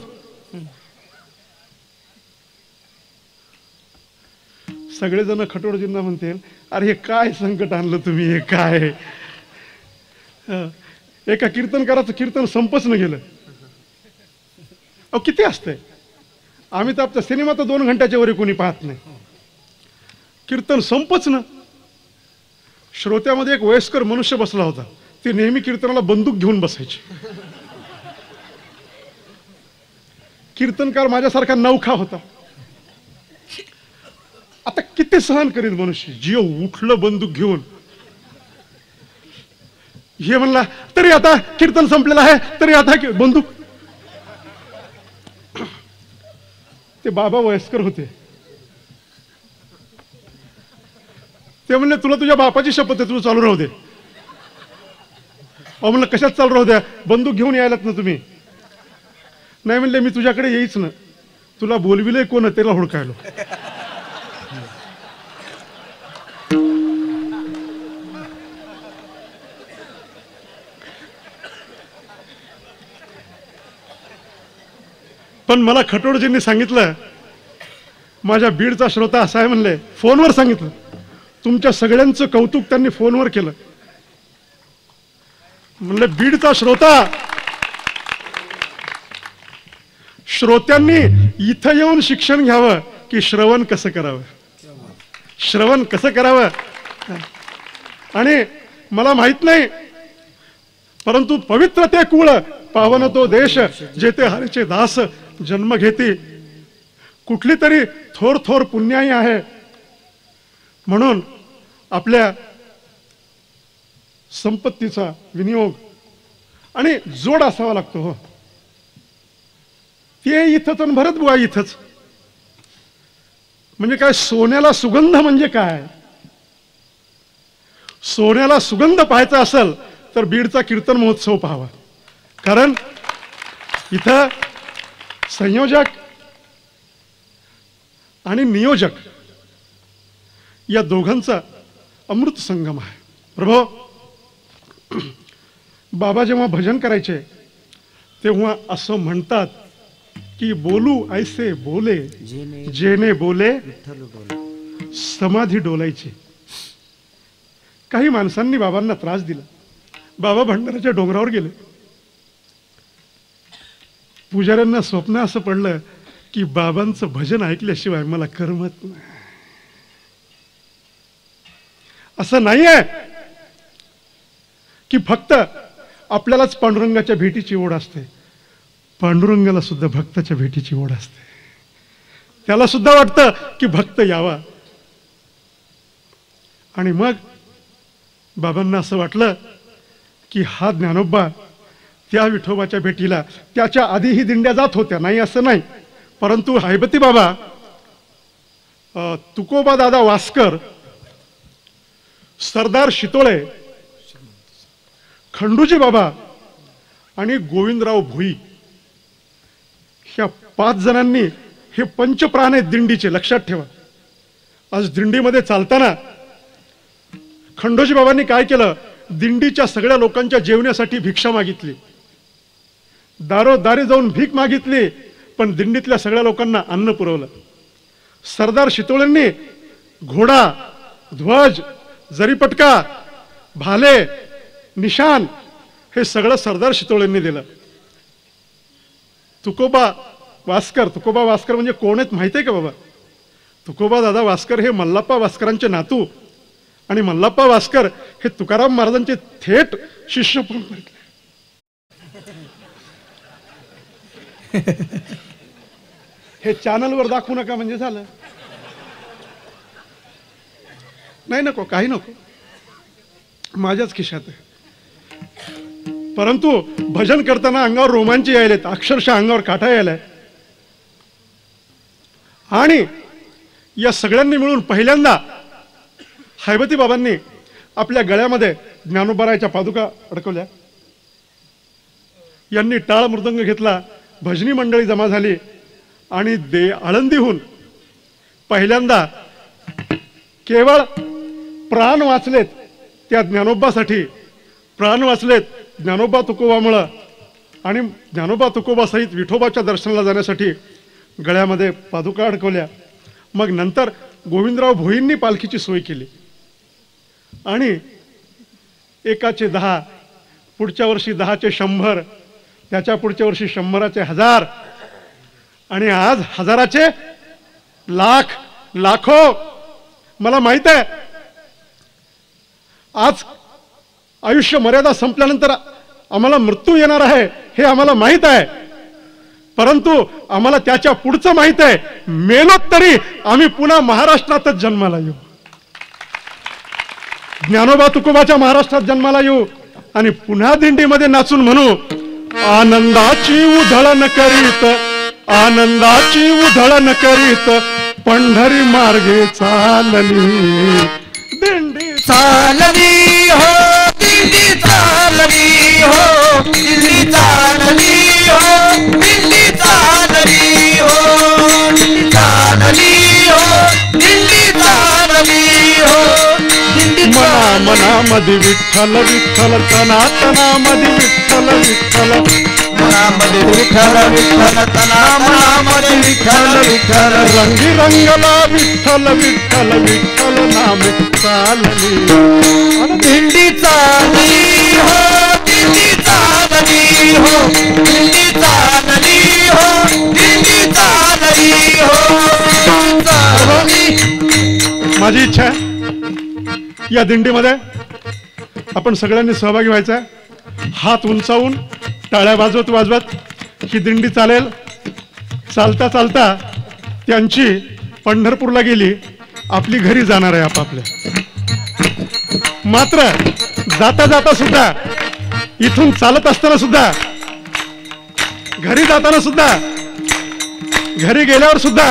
Speaker 1: सगळेजण खटोडजींना म्हणतील, अरे हे काय संकट आणलं तुम्ही, हे काय? एका कीर्तनकाराचं कीर्तन संपच न गेलं. अहो किती असतंय? आम्ही तर आपल्या सिनेमा तर 2 घंट्याच्या वर कोणी पाहत नाही. कीर्तन संपच ना. श्रोत्यामध्ये एक वयस्कर मनुष्य बसला होता. ते नेहमी कीर्तनाला बंदूक घेऊन बसायचे. कीर्तनकार माझ्यासारखा नवखा होता. आता किती सहन करील मनुष्य? जीव उठलं बंदूक घेऊन. हे म्हणला तरी आता कीर्तन संपलेलं आहे, तरी आता बंदूक. ते बाबा वयस्कर होते. ते म्हणले तुला तुझ्या बापाची शपथ आहे, तुझं चालू राहू दे. अहो म्हणलं कशात चालू राहू द्या? बंदूक घेऊन यायलात ना तुम्ही? नाही म्हणले मी तुझ्याकडे येईच ना. तुला बोलविले कोण त्याला हुडकायलो. पण मला खटोडजींनी सांगितलं, माझ्या बीडचा श्रोता असा आहे म्हणले, फोनवर सांगितलं, तुमच्या सगळ्यांचं कौतुक त्यांनी फोनवर केलं. म्हणले बीडचा श्रोता, श्रोत्यांनी इथं येऊन शिक्षण घ्यावं की श्रवण कसं करावं, श्रवण कसं करावं. आणि मला माहित नाही, परंतु पवित्र ते कुळ, पावन तो देश, जेथे हरीचे दास जन्म घेती. कुठली तरी थोर थोर पुण्याई आहे म्हणून आपल्या संपत्तीचा विनियोग आणि जोड असावा लागतो. हो, ते इथंच आणि भरत बुवा इथंच. म्हणजे काय, सोन्याला सुगंध म्हणजे काय? सोन्याला सुगंध पाहायचा असेल तर बीडचा कीर्तन महोत्सव पाहावा. कारण इथं संयोजक आणि नियोजक या दोघांचा अमृत संगम आहे. प्रभो, बाबा जेव्हा भजन करायचे तेव्हा असं म्हणतात की बोलू ऐसे बोले जेने बोले समाधी डोलायची. काही माणसांनी बाबांना त्रास दिला. बाबा भंडाराच्या डोंगरावर गेले. पुजाऱ्यांना स्वप्न असं पडलं की बाबांचं भजन ऐकल्याशिवाय मला करमत नाही. असं नाहीये की फक्त आपल्यालाच पांडुरंगाच्या भेटीची ओढ असते. पांडुरंगाला सुद्धा भक्ताच्या भेटीची ओढ असते. त्याला सुद्धा वाटतं की भक्त यावा. आणि मग बाबांना असं वाटलं की हा ज्ञानोबा त्या विठोबाच्या भेटीला, त्याच्या आधीही दिंड्या जात होत्या, नाही असं नाही, परंतु हैबती बाबा, तुकोबा दादा वास्कर, सरदार शितोळे, खंडूजी बाबा आणि गोविंदराव भोई, ह्या 5 जणांनी, हे पंचप्राण आहेत दिंडीचे, लक्षात ठेवा. आज दिंडीमध्ये चालताना खंडोजी बाबांनी काय केलं, दिंडीच्या सगळ्या लोकांच्या जेवण्यासाठी भिक्षा मागितली. दारोदारी जाऊन भीक मागितली, पण दिंडीतल्या सगळ्या लोकांना अन्न पुरवलं. सरदार शितोळेंनी घोडा, ध्वज, जरीपटका, भाले, निशान हे सगळं सरदार शितोळेंनी दिलं. तुकोबा वास्कर म्हणजे कोण आहेत माहिती आहे का बाबा? तुकोबा दादा वास्कर हे मल्लाप्पा वास्करांचे नातू. आणि मल्लप्पा वास्कर हे तुकाराम महाराजांचे थेट शिष्य पण भेटले. हे चॅनलवर दाखवू नका म्हणजे झालं. नाही नको, काही नको, माझ्याच खिशात आहे. परंतु भजन करताना अंगावर रोमांच यायलेत, अक्षरशः अंगावर काटा यायलाय. आणि या सगळ्यांनी मिळून पहिल्यांदा हैबती बाबांनी आपल्या गळ्यामध्ये ज्ञानोबारायच्या पादुका अडकवल्या. यांनी टाळ मृदंग घेतला, भजनी मंडळी जमा झाली आणि आळंदीहून पहिल्यांदा केवळ प्राण वाचलेत त्या ज्ञानोबासाठी, प्राण वाचलेत ज्ञानोबा तुकोबामुळं आणि ज्ञानोबा तुकोबा सहित विठोबाच्या दर्शनाला जाण्यासाठी गळ्यामध्ये पादुका अडकवल्या. मग नंतर गोविंदराव भोईंनी पालखीची सोय केली आणि 1चे 10, पुढच्या वर्षी 10चे 100, त्याच्या पुढच्या वर्षी 100चे 1000 आणि आज 1000चे लाख, लाखो. मला माहित आहे आज आयुष्य मर्यादा संपल्यानंतर आम्हाला मृत्यू येणार आहे हे आम्हाला माहित आहे, परंतु आम्हाला त्याच्या पुढचं माहित आहे, मेलोत तरी आम्ही पुन्हा महाराष्ट्रातच जन्माला येऊ, ज्ञानोबा तुकोबाच्या महाराष्ट्रात जन्माला येऊ आणि पुन्हा दिंडीमध्ये नाचून म्हणू, आनंदाची उधळण करीत, आनंदाची उधळण करीत पंढरी मार्गे चालली दिंडी
Speaker 3: चालली हो, दिंडी चालली हो, दिंडी चालली हो, दिंडी चालली हो, दिंडी चालली हो, दिंडी चालली हो, दिंडी
Speaker 1: मना मनामध्ये विठ्ठल विठ्ठल, तना तनामध्ये विठ्ठल विठ्ठल,
Speaker 3: मनामध्ये विठ्ठल विठ्ठल, तना मनामध्ये विठ्ठल विठ्ठल,
Speaker 1: रंगी रंगला विठ्ठल विठ्ठल विठ्ठल नाम चालली
Speaker 3: दिंडी चालली हो, दिंडी चालली हो, दिंडी चालली हो, दिंडी चालली हो, चालली.
Speaker 1: माझी इच्छा आहे या दिंडीमध्ये आपण सगळ्यांनी सहभागी व्हायचं आहे. हात उंचावून टाळ्या वाजवत वाजवत ही दिंडी चालेल. चालता चालता त्यांची पंढरपूरला गेली, आपली घरी जाणार आहे आपापल्या. मात्र जाता जाता सुद्धा, इथून चालत असताना सुद्धा, घरी जाताना सुद्धा, घरी गेल्यावर सुद्धा,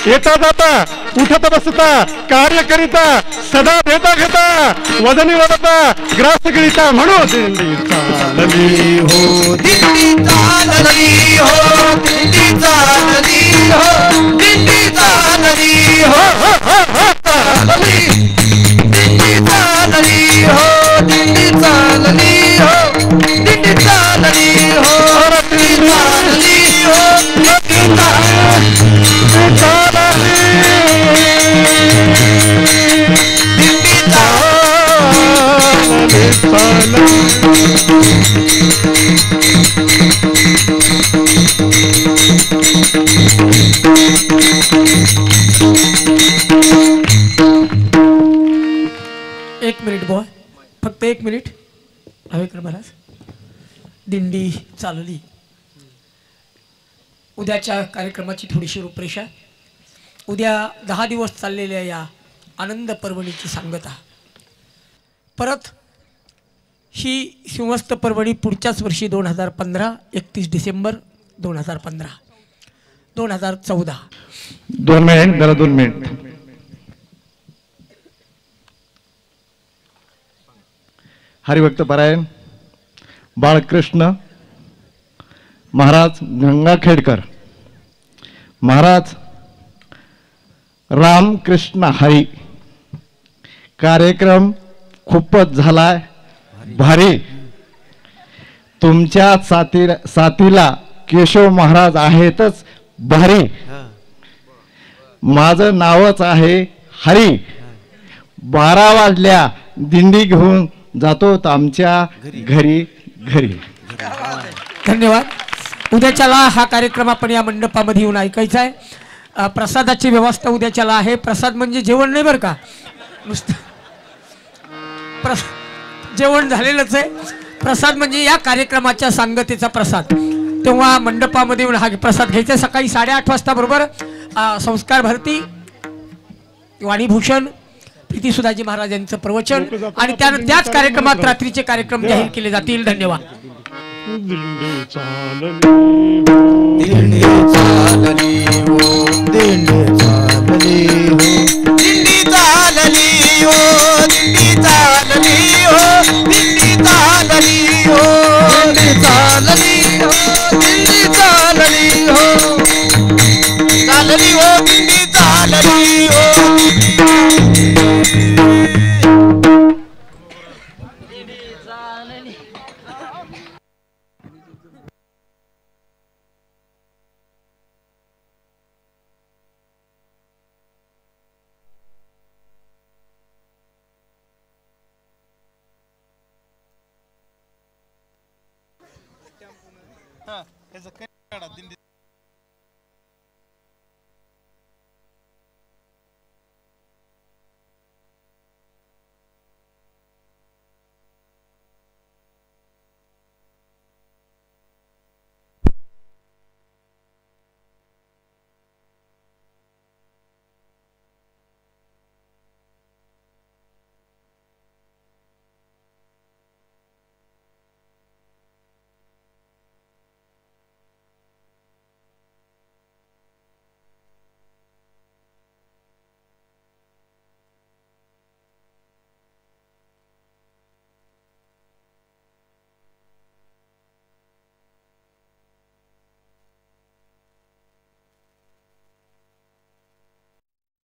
Speaker 1: येता जाता, उठत बसता, कार्य करिता, सदा देता घेता, वदनी वदता, ग्रास गिळीता म्हणू दिंडी चालली
Speaker 3: हो, दिंडी चालली हो, दिंडी चालली हो, दिंडी चालली हो, चालली, दिंडी चालली हो, दिंडी चालली हो, दिंडी चालली हो, दिंडी चालली हो, दिंडी
Speaker 4: एक मिनिट बॉय, फक्त 1 मिनिट. हवेकर महाराज, दिंडी चालली. उद्याच्या कार्यक्रमाची थोडीशी रूपरेषा. उद्या 10 दिवस चाललेल्या या आनंद पर्वणीची सांगता. परत ही सिंहस्थ पर्वणी पुढच्याच वर्षी 2015, 31 डिसेंबर 2015, 2014.
Speaker 5: 2 मिनिट, जरा 2 मिनिट. हरिभक्त पारायण बाळकृष्ण महाराज गंगाखेडकर महाराज रामकृष्ण हरी. कार्यक्रम खूपच झालाय भारी. तुमच्या साथीला केशव महाराज आहेतच भारी. माझं नावच आहे हरी. 12 वाजल्या दिंडी घेऊन जातो आमच्या घरी घरी.
Speaker 4: धन्यवाद. उद्याच्याला हा कार्यक्रम आपण या मंडपामध्ये येऊन ऐकायचा आहे. प्रसादाची व्यवस्था उद्याच्याला आहे. प्रसाद म्हणजे जेवण नाही बरं का, नुसतं जेवण झालेलंच आहे. प्रसाद म्हणजे या कार्यक्रमाच्या सांगतेचा प्रसाद. तेव्हा मंडपामध्ये येऊन हा प्रसाद घ्यायचा. सकाळी 8:30 वाजता बरोबर संस्कार भारती वाणीभूषण प्रीती सुधाजी महाराज यांचं प्रवचन आणि त्याच कार्यक्रमात रात्रीचे कार्यक्रम जाहीर केले जातील. धन्यवाद.
Speaker 1: दिंडी चालली
Speaker 3: दिंडी चालली हो दिंडी चालली हो दिंडी चालली हो दिंडी चालली हो दिंडी चालली हो दिंडी चालली हो दिंडी चालली हो चालली हो दिंडी चालली हो
Speaker 6: ह्याचं काय काढा दिंडी